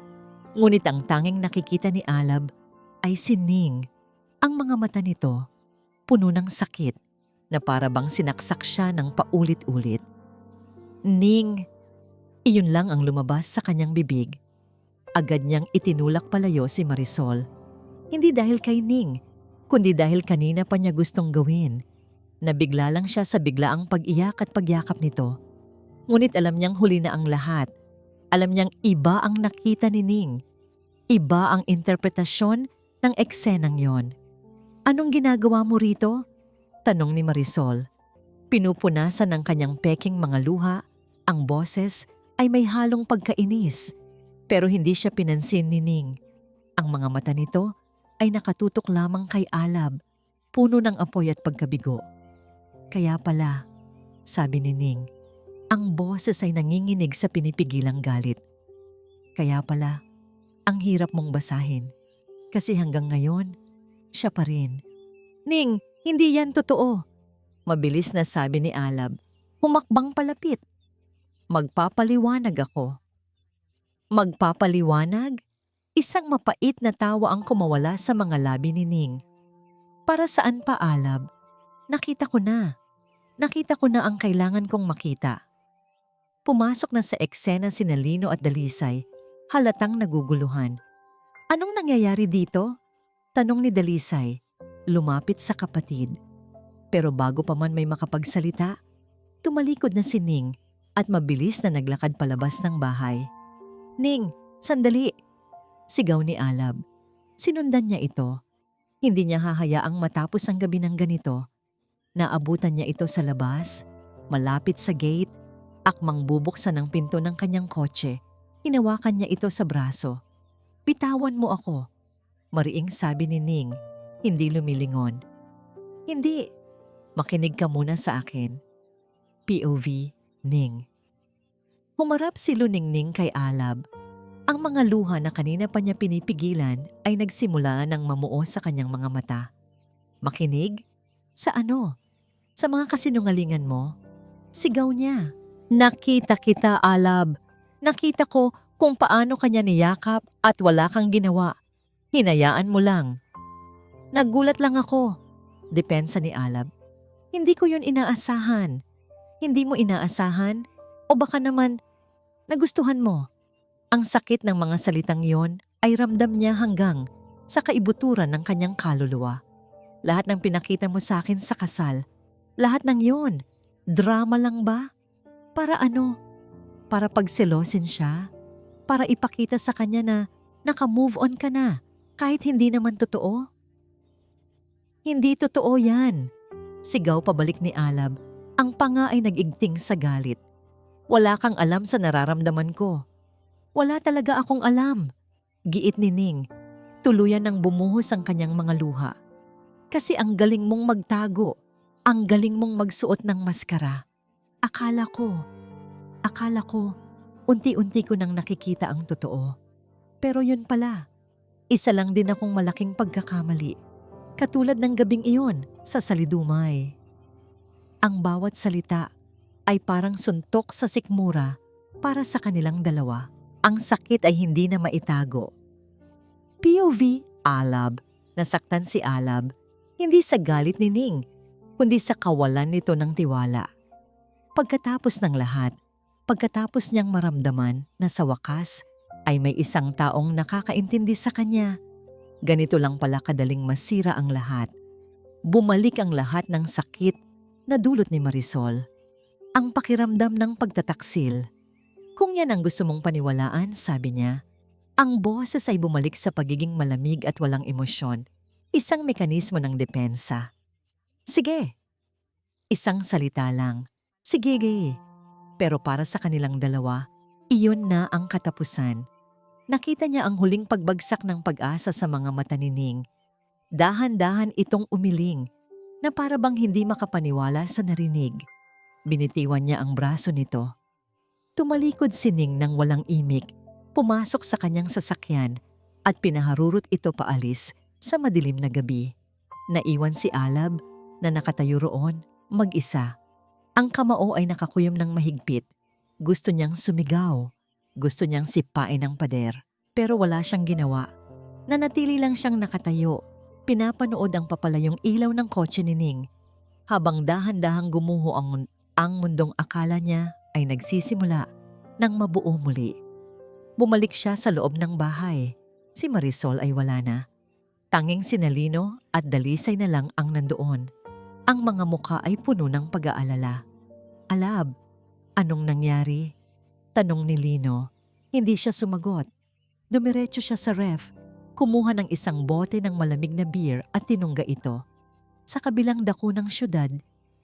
[SPEAKER 1] Ngunit ang tanging nakikita ni Alab ay si Ning. Ang mga mata nito, puno ng sakit na para bang sinaksak siya ng paulit-ulit. Ning, iyon lang ang lumabas sa kanyang bibig. Agad niyang itinulak palayo si Marisol. Hindi dahil kay Ning, kundi dahil kanina pa niya gustong gawin. Nabigla lang siya sa biglaang pag-iyak at pagyakap nito. Ngunit alam niyang huli na ang lahat. Alam niyang iba ang nakita ni Ning. Iba ang interpretasyon ng eksenang yon. Anong ginagawa mo rito? Tanong ni Marisol. Pinupunasan ng kanyang peking mga luha, ang boses ay may halong pagkainis. Pero hindi siya pinansin ni Ning. Ang mga mata nito ay nakatutok lamang kay Alab, puno ng apoy at pagkabigo. Kaya pala, sabi ni Ning, ang boses ay nanginginig sa pinipigilang galit. Kaya pala, ang hirap mong basahin. Kasi hanggang ngayon, siya pa rin. Ning, hindi yan totoo. Mabilis na sabi ni Alab, humakbang palapit. Magpapaliwanag ako. Magpapaliwanag? Isang mapait na tawa ang kumawala sa mga labi ni Ning. Para saan pa, Alab? Nakita ko na. Nakita ko na ang kailangan kong makita. Pumasok na sa eksena sina Lino at Dalisay, halatang naguguluhan. Anong nangyayari dito? Tanong ni Dalisay, lumapit sa kapatid. Pero bago pa man may makapagsalita, tumalikod na si Ning at mabilis na naglakad palabas ng bahay. Ning, sandali! Sigaw ni Alab. Sinundan niya ito. Hindi niya hahayaang matapos ang gabi ng ganito. Naabutan niya ito sa labas, malapit sa gate, akmang bubuksan ang pinto ng kanyang kotse. Hinawakan niya ito sa braso. Bitawan mo ako, mariing sabi ni Ning, hindi lumilingon. Hindi, makinig ka muna sa akin. POV, Ning. Humarap si Luningning kay Alab. Ang mga luha na kanina pa niya pinipigilan ay nagsimula ng mamuo sa kanyang mga mata. Makinig? Sa ano? Sa mga kasinungalingan mo? Sigaw niya. Nakita kita, Alab. Nakita ko kung paano kanya niyakap at wala kang ginawa. Hinayaan mo lang. Naggulat lang ako. Depensa ni Alab. Hindi ko yun inaasahan. Hindi mo inaasahan? O baka naman, nagustuhan mo? Ang sakit ng mga salitang yon ay ramdam niya hanggang sa kaibuturan ng kanyang kaluluwa. Lahat ng pinakita mo sa akin sa kasal, lahat ng yon, drama lang ba? Para ano? Para pagselosin siya? Para ipakita sa kanya na naka-move on ka na kahit hindi naman totoo? Hindi totoo yan. Sigaw pabalik ni Alab. Ang panga ay nag-igting sa galit. Wala kang alam sa nararamdaman ko. Wala talaga akong alam. Giit ni Ning. Tuluyan ng bumuhos ang kanyang mga luha. Kasi ang galing mong magtago. Ang galing mong magsuot ng maskara. Akala ko, unti-unti ko nang nakikita ang totoo. Pero yun pala, isa lang din akong malaking pagkakamali. Katulad ng gabing iyon sa Salidumay. Ang bawat salita ay parang suntok sa sikmura para sa kanilang dalawa. Ang sakit ay hindi na maitago. POV, Alab. Nasaktan si Alab, hindi sa galit ni Ning, kundi sa kawalan nito ng tiwala. Pagkatapos ng lahat, pagkatapos niyang maramdaman na sa wakas ay may isang taong nakakaintindi sa kanya, ganito lang pala kadaling masira ang lahat. Bumalik ang lahat ng sakit na dulot ni Marisol. Ang pakiramdam ng pagtataksil. Kung yan ang gusto mong paniwalaan, sabi niya, ang boses ay bumalik sa pagiging malamig at walang emosyon, isang mekanismo ng depensa. Sige, isang salita lang. Sige. Pero para sa kanilang dalawa, iyon na ang katapusan. Nakita niya ang huling pagbagsak ng pag-asa sa mga mata ni Ning. Dahan-dahan itong umiling na para bang hindi makapaniwala sa narinig. Binitiwan niya ang braso nito. Tumalikod si Ning nang walang imik, pumasok sa kanyang sasakyan at pinaharurot ito paalis sa madilim na gabi. Naiwan si Alab na nakatayo roon, mag-isa. Ang kamao ay nakakuyom ng mahigpit. Gusto niyang sumigaw. Gusto niyang sipain ang pader. Pero wala siyang ginawa. Nanatili lang siyang nakatayo. Pinapanood ang papalayong ilaw ng kotse ni Ning. Habang dahan-dahang gumuho ang mundong akala niya ay nagsisimula ng mabuo muli. Bumalik siya sa loob ng bahay. Si Marisol ay wala na. Tanging si Nalino at Dalisay na lang ang nandoon. Ang mga mukha ay puno ng pag-aalala. Alab, anong nangyari? Tanong ni Lino. Hindi siya sumagot. Dumiretso siya sa ref. Kumuha ng isang bote ng malamig na beer at tinungga ito. Sa kabilang dako ng syudad,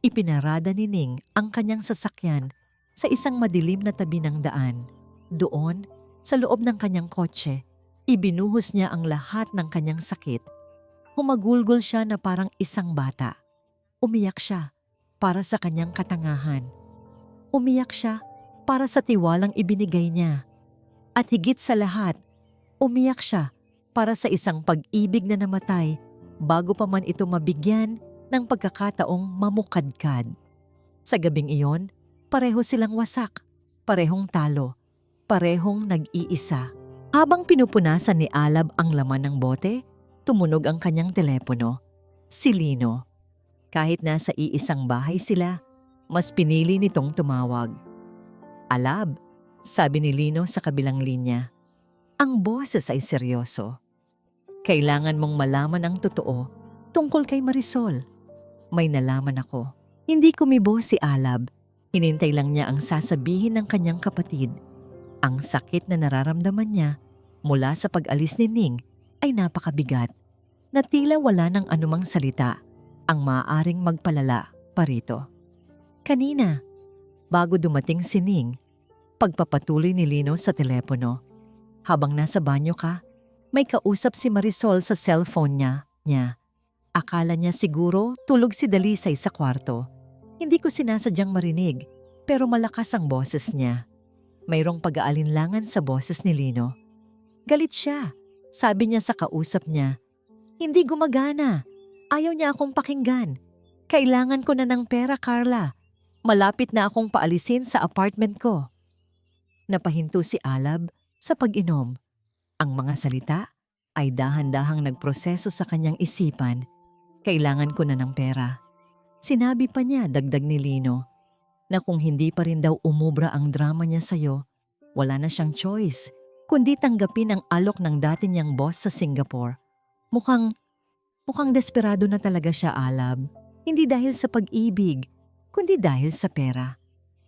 [SPEAKER 1] ipinarada ni Ning ang kanyang sasakyan sa isang madilim na tabi ng daan. Doon, sa loob ng kanyang kotse, ibinuhos niya ang lahat ng kanyang sakit. Humagulgol siya na parang isang bata. Umiyak siya para sa kanyang katangahan. Umiyak siya para sa tiwalang ibinigay niya. At higit sa lahat, umiyak siya para sa isang pag-ibig na namatay bago pa man ito mabigyan ng pagkakataong mamukadkad. Sa gabing iyon, pareho silang wasak, parehong talo, parehong nag-iisa. Habang pinupunasan ni Alab ang laman ng bote, tumunog ang kanyang telepono. Si Lino. Kahit nasa iisang bahay sila, mas pinili nitong tumawag. Alab, sabi ni Lino sa kabilang linya. Ang boses ay seryoso. Kailangan mong malaman ang totoo tungkol kay Marisol. May nalaman ako. Hindi kumibo si Alab. Hinintay lang niya ang sasabihin ng kanyang kapatid. Ang sakit na nararamdaman niya mula sa pag-alis ni Ning ay napakabigat na tila wala ng anumang salita ang maaaring magpalala pa rito. Kanina, bago dumating si Ning, pagpapatuloy ni Lino sa telepono. Habang nasa banyo ka, may kausap si Marisol sa cellphone niya. Akala niya siguro tulog si Dalisay sa kwarto. Hindi ko sinasadyang marinig, pero malakas ang boses niya. Mayroong pag-aalinlangan sa boses ni Lino. Galit siya. Sabi niya sa kausap niya, "Hindi gumagana. Ayaw niya akong pakinggan. Kailangan ko na ng pera, Carla. Malapit na akong paalisin sa apartment ko." Napahinto si Alab sa pag-inom. Ang mga salita ay dahan-dahang nagproseso sa kanyang isipan. Kailangan ko na ng pera. Sinabi pa niya, dagdag ni Lino, na kung hindi pa rin daw umubra ang drama niya sa'yo, wala na siyang choice, kundi tanggapin ang alok ng dati niyang boss sa Singapore. Mukhang desperado na talaga siya, Alab. Hindi dahil sa pag-ibig, kundi dahil sa pera.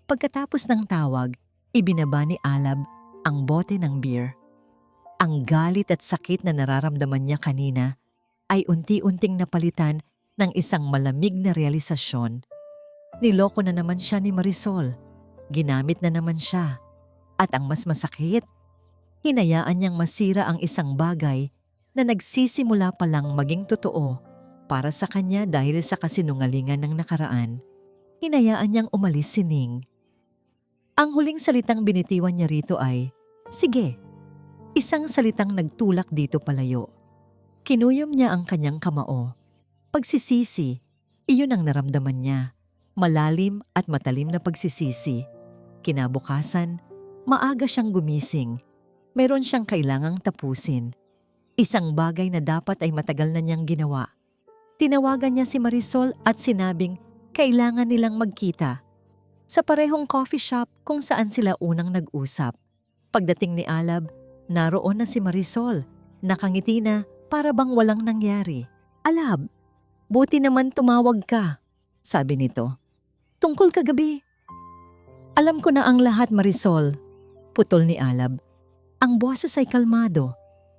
[SPEAKER 1] Pagkatapos ng tawag, ibinaba ni Alab ang bote ng beer. Ang galit at sakit na nararamdaman niya kanina ay unti-unting napalitan ng isang malamig na realisasyon. Niloko na naman siya ni Marisol. Ginamit na naman siya. At ang mas masakit, hinayaan niyang masira ang isang bagay na nagsisimula pa lang maging totoo para sa kanya dahil sa kasinungalingan ng nakaraan. Hinayaan niyang umalis si Ning. Ang huling salitang binitiwan niya rito ay, "Sige." Isang salitang nagtulak dito palayo. Kinuyom niya ang kanyang kamao. Pagsisisi, iyon ang naramdaman niya. Malalim at matalim na pagsisisi. Kinabukasan, maaga siyang gumising. Meron siyang kailangang tapusin. Isang bagay na dapat ay matagal na niyang ginawa. Tinawagan niya si Marisol at sinabing kailangan nilang magkita sa parehong coffee shop kung saan sila unang nag-usap. Pagdating ni Alab, naroon na si Marisol. Nakangiti na para bang walang nangyari. "Alab, buti naman tumawag ka," sabi nito. "Tungkol kagabi." "Alam ko na ang lahat, Marisol," putol ni Alab. Ang boses ay kalmado,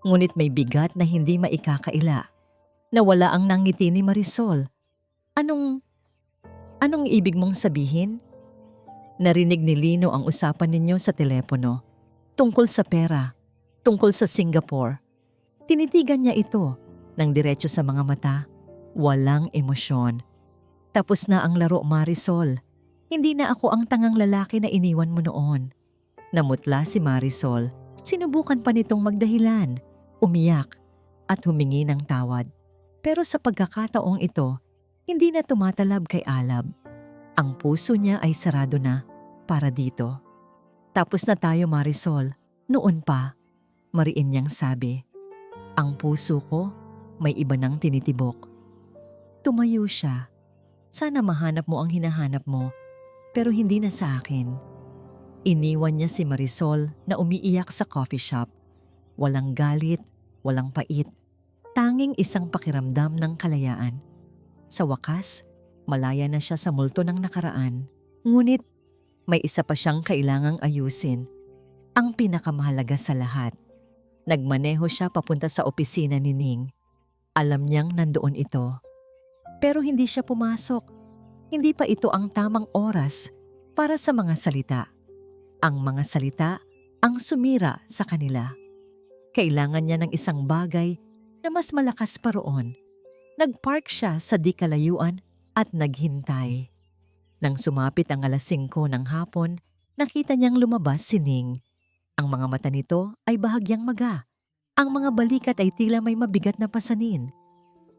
[SPEAKER 1] ngunit may bigat na hindi maikakaila. Nawala ang nangiti ni Marisol. Anong ibig mong sabihin?" Narinig ni Lino ang usapan ninyo sa telepono. Tungkol sa pera, tungkol sa Singapore. Tinitigan niya ito ng diretso sa mga mata. Walang emosyon. "Tapos na ang laro, Marisol. Hindi na ako ang tangang lalaki na iniwan mo noon." Namutla si Marisol. Sinubukan pa nitong magdahilan, umiyak, at humingi ng tawad. Pero sa pagkakataong ito, hindi na tumatalab kay Alab. Ang puso niya ay sarado na para dito. "Tapos na tayo, Marisol. Noon pa," mariin niyang sabi. Ang puso ko may iba nang tinitibok. Tumayo siya. "Sana mahanap mo ang hinahanap mo, pero hindi na sa akin." Iniwan niya si Marisol na umiiyak sa coffee shop. Walang galit, walang pait. Tanging isang pakiramdam ng kalayaan. Sa wakas, malaya na siya sa multo ng nakaraan. Ngunit, may isa pa siyang kailangang ayusin. Ang pinakamahalaga sa lahat. Nagmaneho siya papunta sa opisina ni Ning. Alam niyang nandoon ito. Pero hindi siya pumasok. Hindi pa ito ang tamang oras para sa mga salita. Ang mga salita ang sumira sa kanila. Kailangan niya ng isang bagay na mas malakas pa roon. Nagpark siya sa di kalayuan at naghintay. Nang sumapit ang 5:00 ng hapon, nakita niyang lumabas si Ning. Ang mga mata nito ay bahagyang maga. Ang mga balikat ay tila may mabigat na pasanin.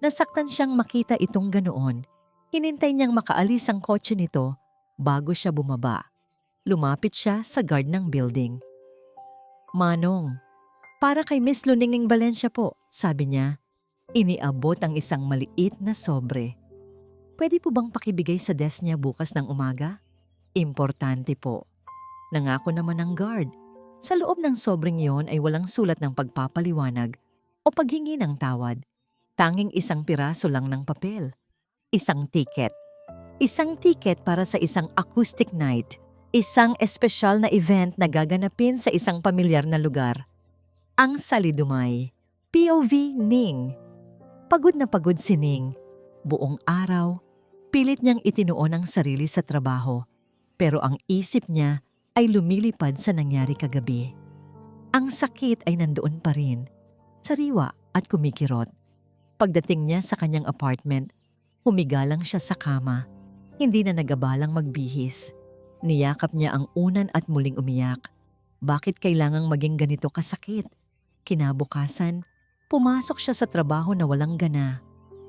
[SPEAKER 1] Nasaktan siyang makita itong ganoon. Hinintay niyang makaalis ang kotse nito bago siya bumaba. Lumapit siya sa guard ng building. "Manong, para kay Miss Luningning Valencia po," sabi niya. Iniabot ang isang maliit na sobre. "Pwede po bang pakibigay sa desk niya bukas ng umaga? Importante po." Nangako naman ang guard. Sa loob ng sobreng yon ay walang sulat ng pagpapaliwanag o paghingi ng tawad. Tanging isang piraso lang ng papel. Isang ticket. Isang ticket para sa isang acoustic night. Isang espesyal na event na gaganapin sa isang pamilyar na lugar. Ang Salidumay. POV Ning. Pagod na pagod si Ning. Buong araw, pilit niyang itinuon ang sarili sa trabaho. Pero ang isip niya ay lumilipad sa nangyari kagabi. Ang sakit ay nandoon pa rin, sariwa at kumikirot. Pagdating niya sa kanyang apartment, humiga lang siya sa kama. Hindi na nagabalang magbihis. Niyakap niya ang unan at muling umiyak. Bakit kailangang maging ganito kasakit? Kinabukasan, pumasok siya sa trabaho na walang gana.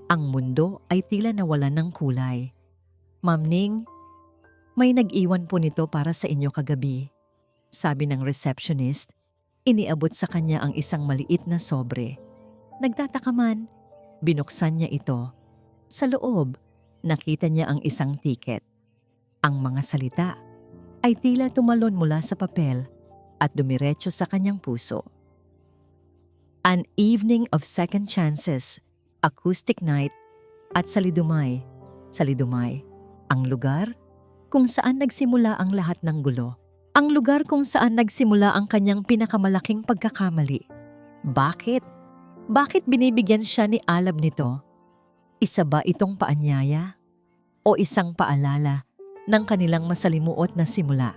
[SPEAKER 1] Ang mundo ay tila nawalan ng kulay. "Ma'am Ning, may nag-iwan po nito para sa inyo kagabi," sabi ng receptionist. Iniabot sa kanya ang isang maliit na sobre. Nagtataka man, binuksan niya ito. Sa loob, nakita niya ang isang tiket. Ang mga salita ay tila tumalon mula sa papel at dumiretso sa kanyang puso. An evening of second chances, acoustic night at Salidumay. Salidumay, ang lugar kung saan nagsimula ang lahat ng gulo. Ang lugar kung saan nagsimula ang kanyang pinakamalaking pagkakamali. Bakit? Bakit binibigyan siya ni Alab nito? Isa ba itong paanyaya? O isang paalala ng kanilang masalimuot na simula?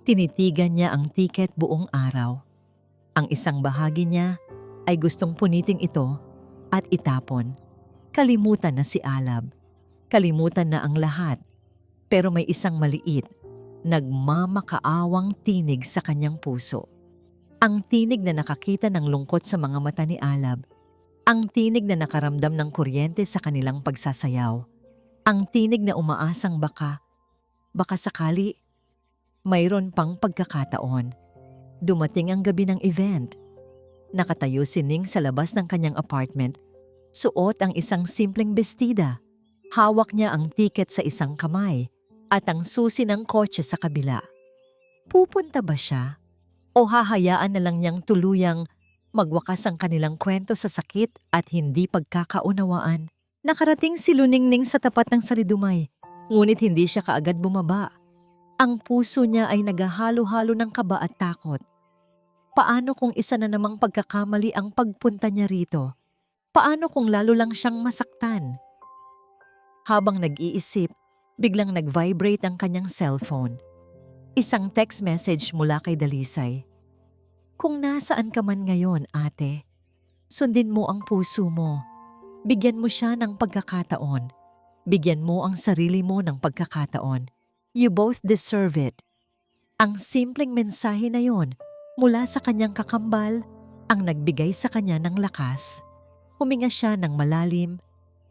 [SPEAKER 1] Tinitigan niya ang tiket buong araw. Ang isang bahagi niya ay gustong punitin ito at itapon. Kalimutan na si Alab. Kalimutan na ang lahat. Pero may isang maliit, nagmamakaawang tinig sa kanyang puso. Ang tinig na nakakita ng lungkot sa mga mata ni Alab. Ang tinig na nakaramdam ng kuryente sa kanilang pagsasayaw. Ang tinig na umaasang baka sakali, mayroon pang pagkakataon. Dumating ang gabi ng event. Nakatayo si Ning sa labas ng kanyang apartment. Suot ang isang simpleng bestida. Hawak niya ang tiket sa isang kamay at ang susi ng kotse sa kabila. Pupunta ba siya? O hahayaan na lang niyang tuluyang magwakas ang kanilang kwento sa sakit at hindi pagkakaunawaan? Nakarating si Luningning sa tapat ng Salidumay, ngunit hindi siya kaagad bumaba. Ang puso niya ay naghahalo-halo ng kaba at takot. Paano kung isa na namang pagkakamali ang pagpunta niya rito? Paano kung lalo lang siyang masaktan? Habang nag-iisip, biglang nag-vibrate ang kanyang cellphone. Isang text message mula kay Dalisay. "Kung nasaan ka man ngayon, ate, sundin mo ang puso mo. Bigyan mo siya ng pagkakataon. Bigyan mo ang sarili mo ng pagkakataon. You both deserve it." Ang simpleng mensahe na yon mula sa kanyang kakambal ang nagbigay sa kanya ng lakas. Huminga siya ng malalim,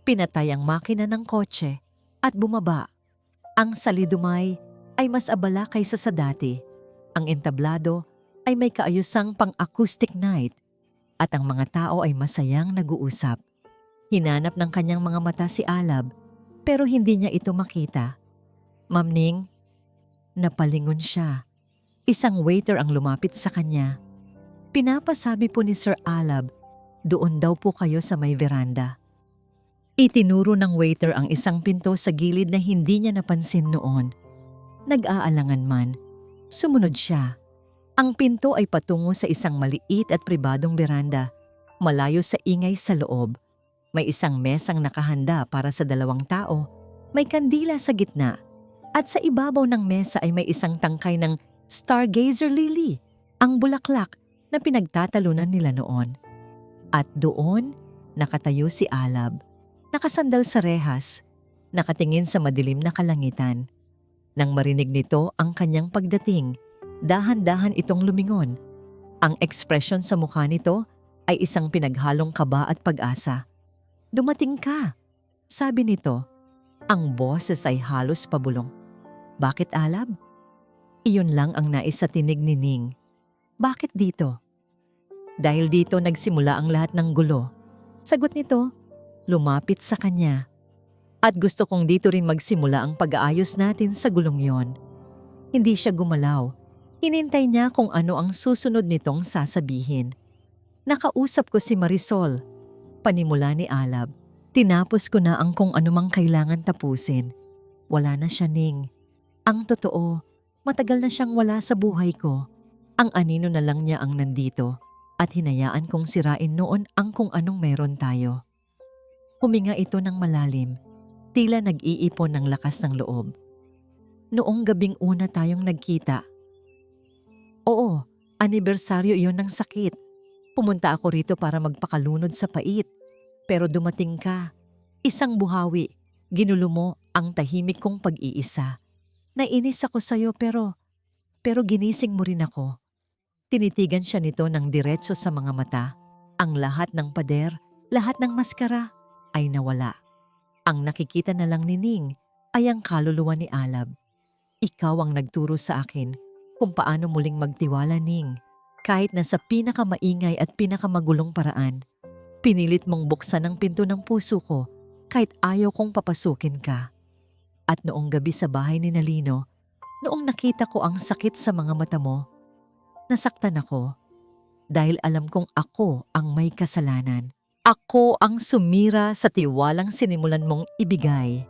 [SPEAKER 1] pinatay ang makina ng kotse at bumaba. Ang Salidumay ay mas abala kaysa sa dati. Ang entablado ay may kaayusang pang-acoustic night at ang mga tao ay masayang nag-uusap. Hinanap ng kanyang mga mata si Alab pero hindi niya ito makita. "Ma'am Ning," napalingon siya. Isang waiter ang lumapit sa kanya. Pinapasabi po ni Sir Alab, doon daw po kayo sa may veranda. Itinuro ng waiter ang isang pinto sa gilid na hindi niya napansin noon. Nag-aalangan man, sumunod siya. Ang pinto ay patungo sa isang maliit at pribadong veranda, malayo sa ingay sa loob. May isang mesang nakahanda para sa 2 tao, may kandila sa gitna, at sa ibabaw ng mesa ay may isang tangkay ng stargazer lily, ang bulaklak na pinagtatalunan nila noon. At doon, nakatayo si Alab, nakasandal sa rehas, nakatingin sa madilim na kalangitan. Nang marinig nito ang kanyang pagdating, dahan-dahan itong lumingon. Ang ekspresyon sa mukha nito ay isang pinaghalong kaba at pag-asa. "Dumating ka," sabi nito. Ang boses ay halos pabulong. "Bakit, Alab?" Iyon lang ang nais sa tinig ni Ning. "Bakit dito?" "Dahil dito nagsimula ang lahat ng gulo." Sagot nito, lumapit sa kanya. "At gusto kong dito rin magsimula ang pag-aayos natin sa gulong yon." Hindi siya gumalaw. Hinintay niya kung ano ang susunod nitong sasabihin. "Nakausap ko si Marisol," panimula ni Alab. "Tinapos ko na ang kung anumang kailangan tapusin. Wala na siya, Ning. Ang totoo, matagal na siyang wala sa buhay ko. Ang anino na lang niya ang nandito at hinayaan kong sirain noon ang kung anong meron tayo." Huminga ito ng malalim, tila nag-iipon ng lakas ng loob. "Noong gabing una tayong nagkita." "Oo, anibersaryo iyon ng sakit. Pumunta ako rito para magpakalunod sa pait. Pero dumating ka. Isang buhawi, ginulo mo ang tahimik kong pag-iisa. Nainis ako sa'yo pero ginising mo rin ako. Tinitigan siya nito ng diretso sa mga mata. Ang lahat ng pader, lahat ng maskara ay nawala. Ang nakikita na lang ni Ning ay ang kaluluwa ni Alab. Ikaw ang nagturo sa akin kung paano muling magtiwala, Ning. Kahit na sa pinakamaingay at pinakamagulong paraan, pinilit mong buksan ang pinto ng puso ko kahit ayaw kong papasukin ka. At noong gabi sa bahay ni Nalino, noong nakita ko ang sakit sa mga mata mo, nasaktan ako dahil alam kong ako ang may kasalanan. Ako ang sumira sa tiwalang sinimulan mong ibigay.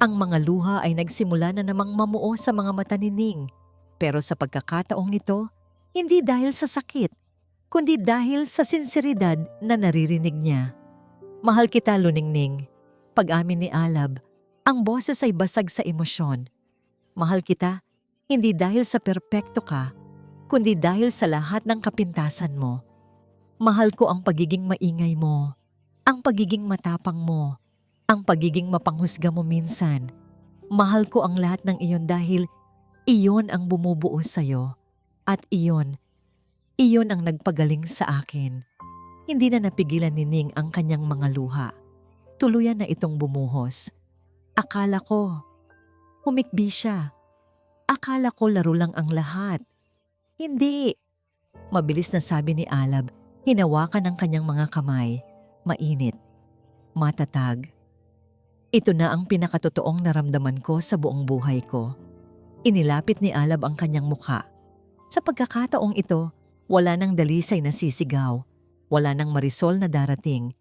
[SPEAKER 1] Ang mga luha ay nagsimula na namang mamuo sa mga mata ni Ning. Pero sa pagkakataong ito, hindi dahil sa sakit, kundi dahil sa sinseridad na naririnig niya. Mahal kita, Luningning. Pag-amin ni Alab, ang boses ay basag sa emosyon. Mahal kita, hindi dahil sa perpekto ka, kundi dahil sa lahat ng kapintasan mo. Mahal ko ang pagiging maingay mo, ang pagiging matapang mo, ang pagiging mapanghusga mo minsan. Mahal ko ang lahat ng iyon dahil iyon ang bumubuo sa'yo. At iyon ang nagpagaling sa akin. Hindi na napigilan ni Ning ang kanyang mga luha. Tuluyan na itong bumuhos. Akala ko, humikbi siya. Akala ko laro lang ang lahat. Hindi. Mabilis na sabi ni Alab, hinawakan ang kanyang mga kamay. Mainit. Matatag. Ito na ang pinakatotoong naramdaman ko sa buong buhay ko. Inilapit ni Alab ang kanyang mukha. Sa pagkakataong ito, wala nang dalisay na sisigaw. Wala nang marisol na darating.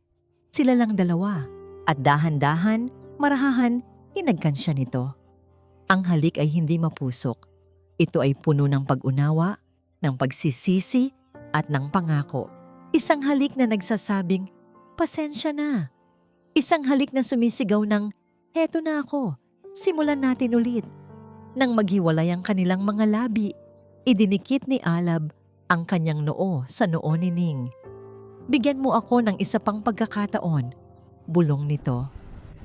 [SPEAKER 1] Sila lang dalawa. At dahan-dahan, marahahan, hinagkan siya nito. Ang halik ay hindi mapusok. Ito ay puno ng pag-unawa, ng pagsisisi at ng pangako. Isang halik na nagsasabing, pasensya na. Isang halik na sumisigaw ng, heto na ako, simulan natin ulit. Nang maghiwalay ang kanilang mga labi, idinikit ni Alab ang kanyang noo sa noo ni Ning. Bigyan mo ako ng isa pang pagkakataon. Bulong nito.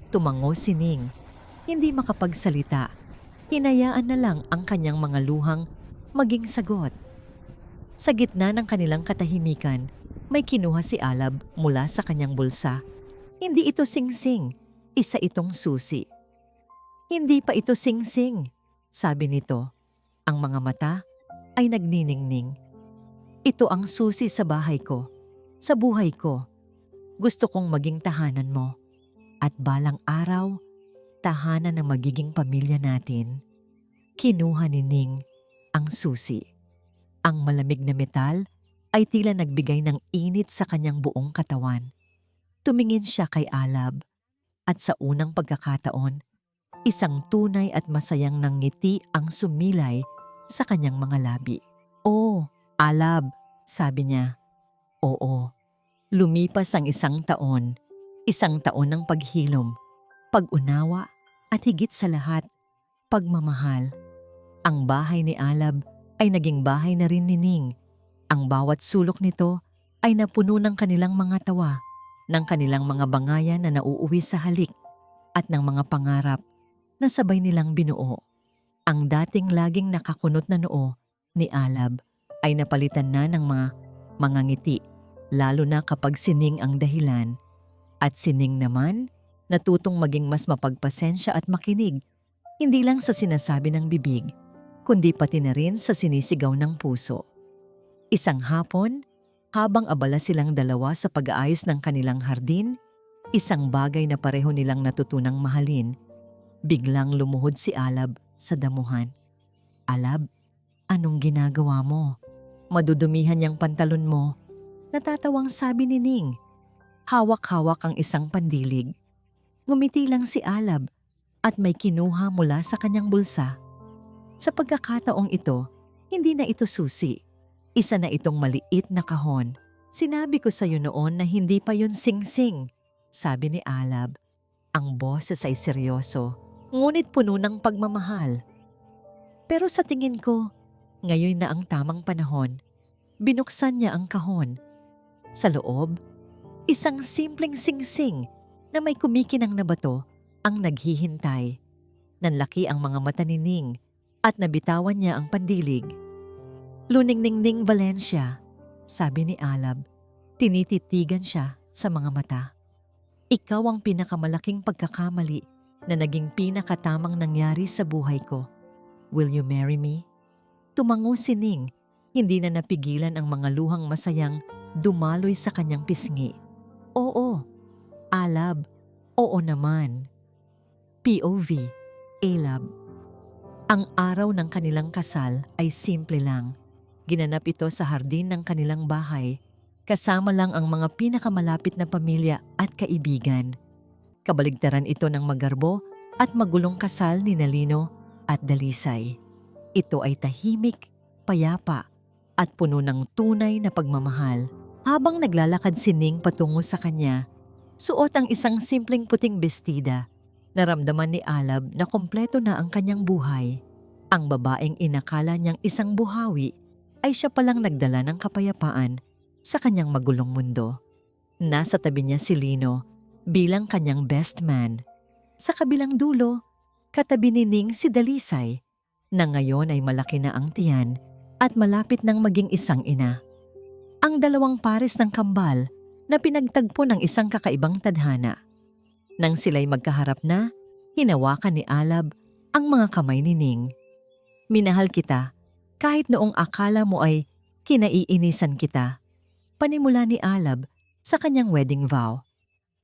[SPEAKER 1] Tumango si Ning. Hindi makapagsalita. Hinayaan na lang ang kanyang mga luhang maging sagot. Sa gitna ng kanilang katahimikan, may kinuha si Alab mula sa kanyang bulsa. Hindi ito singsing, isa itong susi. Hindi pa ito singsing, sabi nito. Ang mga mata ay nagniningning. Ito ang susi sa bahay ko, sa buhay ko. Gusto kong maging tahanan mo. At balang araw, tahanan ng magiging pamilya natin. Kinuha ni Ning ang susi. Ang malamig na metal ay tila nagbigay ng init sa kanyang buong katawan. Tumingin siya kay Alab at sa unang pagkakataon, isang tunay at masayang nangiti ang sumilay sa kanyang mga labi. "Oh, Alab," sabi niya. Oo. Lumipas ang isang taon ng paghilom, pag-unawa at higit sa lahat, pagmamahal. Ang bahay ni Alab ay naging bahay na rin ni Ning. Ang bawat sulok nito ay napuno ng kanilang mga tawa, ng kanilang mga bangayan na nauuwi sa halik at ng mga pangarap na sabay nilang binuo. Ang dating laging nakakunot na noo ni Alab ay napalitan na ng mga ngiti, lalo na kapag si Ning ang dahilan. At si Ning naman, natutong maging mas mapagpasensya at makinig, hindi lang sa sinasabi ng bibig, kundi pati na rin sa sinisigaw ng puso. Isang hapon, habang abala silang dalawa sa pag-aayos ng kanilang hardin, isang bagay na pareho nilang natutunang mahalin, biglang lumuhod si Alab sa damuhan. "Alab, anong ginagawa mo? Madudumihan yung pantalon mo." Natatawang sabi ni Ning. Hawak-hawak ang isang pandilig. Ngumiti lang si Alab at may kinuha mula sa kanyang bulsa. Sa pagkakataong ito, hindi na ito susi. Isa na itong maliit na kahon. "Sinabi ko sa iyo noon na hindi pa yun singsing," sabi ni Alab. Ang boses ay seryoso, ngunit puno ng pagmamahal. Pero sa tingin ko, ngayon na ang tamang panahon. Binuksan niya ang kahon. Sa loob, isang simpleng singsing na may kumikinang na bato ang naghihintay. Nanlaki ang mga mata ni Ning at nabitawan niya ang pandilig. Luningning Valencia, sabi ni Alab. Tinititigan siya sa mga mata. Ikaw ang pinakamalaking pagkakamali na naging pinakatamang nangyari sa buhay ko. Will you marry me? Tumango si Ning, hindi na napigilan ang mga luhang masayang dumaloy sa kanyang pisngi. Oo, Alab, oo naman. POV, Alab. Ang araw ng kanilang kasal ay simple lang. Ginanap ito sa hardin ng kanilang bahay, kasama lang ang mga pinakamalapit na pamilya at kaibigan. Kabaligtaran ito ng magarbo at magulong kasal ni Lino at Dalisay. Ito ay tahimik, payapa, at puno ng tunay na pagmamahal. Habang naglalakad si Ning patungo sa kanya, suot ang isang simpleng puting bestida. Naramdaman ni Alab na kompleto na ang kanyang buhay. Ang babaeng inakala niyang isang buhawi ay siya palang nagdala ng kapayapaan sa kanyang magulong mundo. Nasa tabi niya si Lino bilang kanyang best man. Sa kabilang dulo, katabi ni Ning si Dalisay na ngayon ay malaki na ang tiyan at malapit nang maging isang ina. Ang dalawang pares ng kambal na pinagtagpo ng isang kakaibang tadhana. Nang sila'y magkaharap na, hinawakan ni Alab ang mga kamay ni Ning. Minahal kita kahit noong akala mo ay kinaiinisan kita. Panimula ni Alab sa kanyang wedding vow.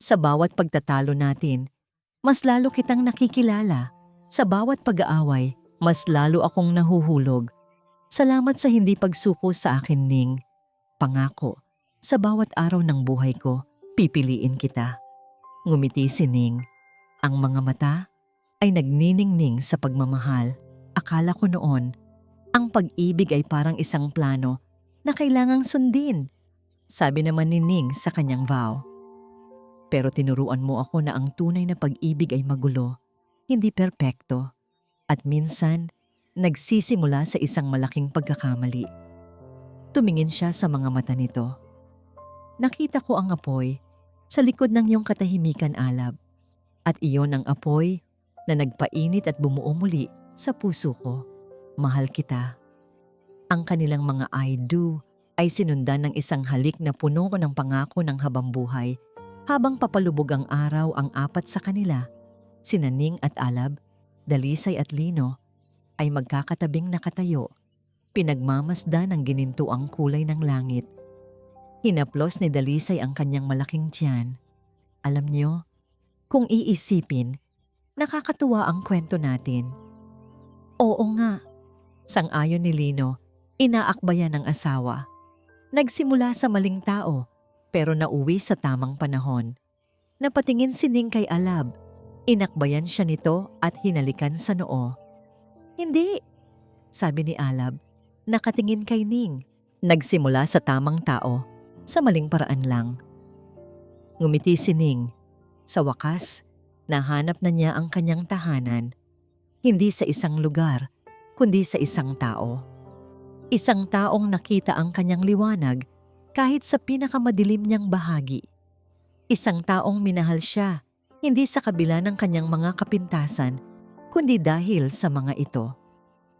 [SPEAKER 1] Sa bawat pagtatalo natin, mas lalo kitang nakikilala. Sa bawat pag-aaway, mas lalo akong nahuhulog. Salamat sa hindi pagsuko sa akin, Ning. Pangako, sa bawat araw ng buhay ko, pipiliin kita. Ngumiti si Ning. Ang mga mata ay nagniningning sa pagmamahal. Akala ko noon, ang pag-ibig ay parang isang plano na kailangang sundin. Sabi naman ni Ning sa kanyang vow. Pero tinuruan mo ako na ang tunay na pag-ibig ay magulo, hindi perpekto, at minsan nagsisimula sa isang malaking pagkakamali. Tumingin siya sa mga mata nito. Nakita ko ang apoy sa likod ng iyong katahimikan, Alab, at iyon ang apoy na nagpainit at bumuo muli sa puso ko. Mahal kita. Ang kanilang mga I do ay sinundan ng isang halik na puno ng pangako ng habambuhay. Habang papalubog ang araw ang apat sa kanila, sina Ning at Alab, Dalisay at Lino, ay magkakatabing nakatayo, pinagmamasdan ng ginintuang kulay ng langit. Hinaplos ni Dalisay ang kanyang malaking tiyan. Alam niyo, kung iisipin, nakakatuwa ang kwento natin. Oo nga. Sang-ayon ni Lino, inaakbayan ng asawa. Nagsimula sa maling tao, pero nauwi sa tamang panahon. Napatingin si Ning kay Alab. Inakbayan siya nito at hinalikan sa noo. Hindi, sabi ni Alab. Nakatingin kay Ning. Nagsimula sa tamang tao, sa maling paraan lang. Ngumiti si Ning. Sa wakas, nahanap na niya ang kanyang tahanan. Hindi sa isang lugar, kundi sa isang tao. Isang taong nakita ang kanyang liwanag kahit sa pinakamadilim niyang bahagi. Isang taong minahal siya, hindi sa kabila ng kanyang mga kapintasan, kundi dahil sa mga ito.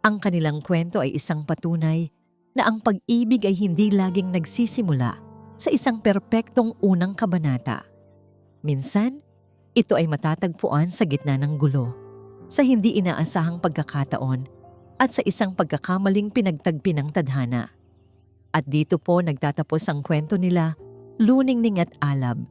[SPEAKER 1] Ang kanilang kwento ay isang patunay na ang pag-ibig ay hindi laging nagsisimula sa isang perpektong unang kabanata. Minsan, ito ay matatagpuan sa gitna ng gulo, sa hindi inaasahang pagkakataon, at sa isang pagkakamaling pinagtagpi ng tadhana. At dito po nagtatapos ang kwento nila, Luningning at Alab.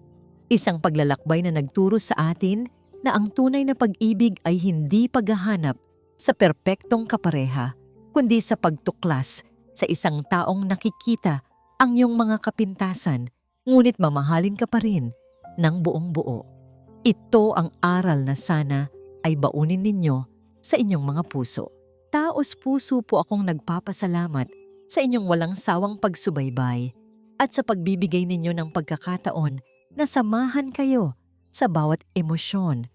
[SPEAKER 1] Isang paglalakbay na nagturo sa atin na ang tunay na pag-ibig ay hindi paghahanap sa perpektong kapareha, kundi sa pagtuklas sa isang taong nakikita ang iyong mga kapintasan, ngunit mamahalin ka pa rin ng buong buo. Ito ang aral na sana ay baunin ninyo sa inyong mga puso. Taos-puso po akong nagpapasalamat sa inyong walang sawang pagsubaybay at sa pagbibigay ninyo ng pagkakataon na samahan kayo sa bawat emosyon,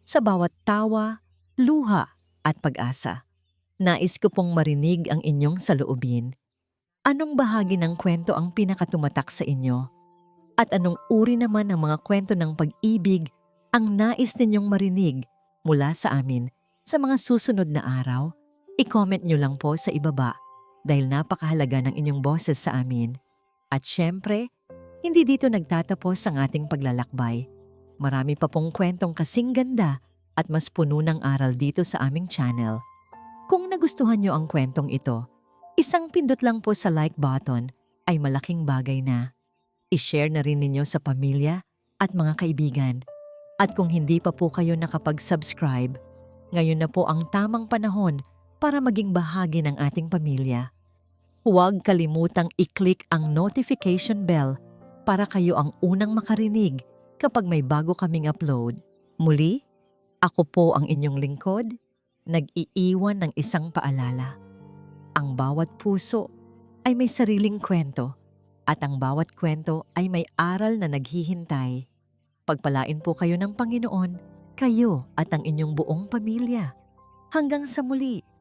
[SPEAKER 1] sa bawat tawa, luha at pag-asa. Nais ko pong marinig ang inyong saloobin. Anong bahagi ng kwento ang pinakatumatak sa inyo? At anong uri naman ng mga kwento ng pag-ibig ang nais ninyong marinig mula sa amin sa mga susunod na araw? I-comment nyo lang po sa ibaba. dahil napakahalaga ng inyong boses sa amin. At syempre, hindi dito nagtatapos ang ating paglalakbay. Marami pa pong kwentong kasing ganda at mas puno ng aral dito sa aming channel. Kung nagustuhan nyo ang kwentong ito, isang pindot lang po sa like button ay malaking bagay na. I-share na rin ninyo sa pamilya at mga kaibigan. At kung hindi pa po kayo nakapag-subscribe, ngayon na po ang tamang panahon para maging bahagi ng ating pamilya. Huwag kalimutang i-click ang notification bell para kayo ang unang makarinig kapag may bago kaming upload. Muli, ako po ang inyong lingkod, nag-iiwan ng isang paalala. Ang bawat puso ay may sariling kwento at ang bawat kwento ay may aral na naghihintay. Pagpalain po kayo ng Panginoon, kayo at ang inyong buong pamilya. Hanggang sa muli!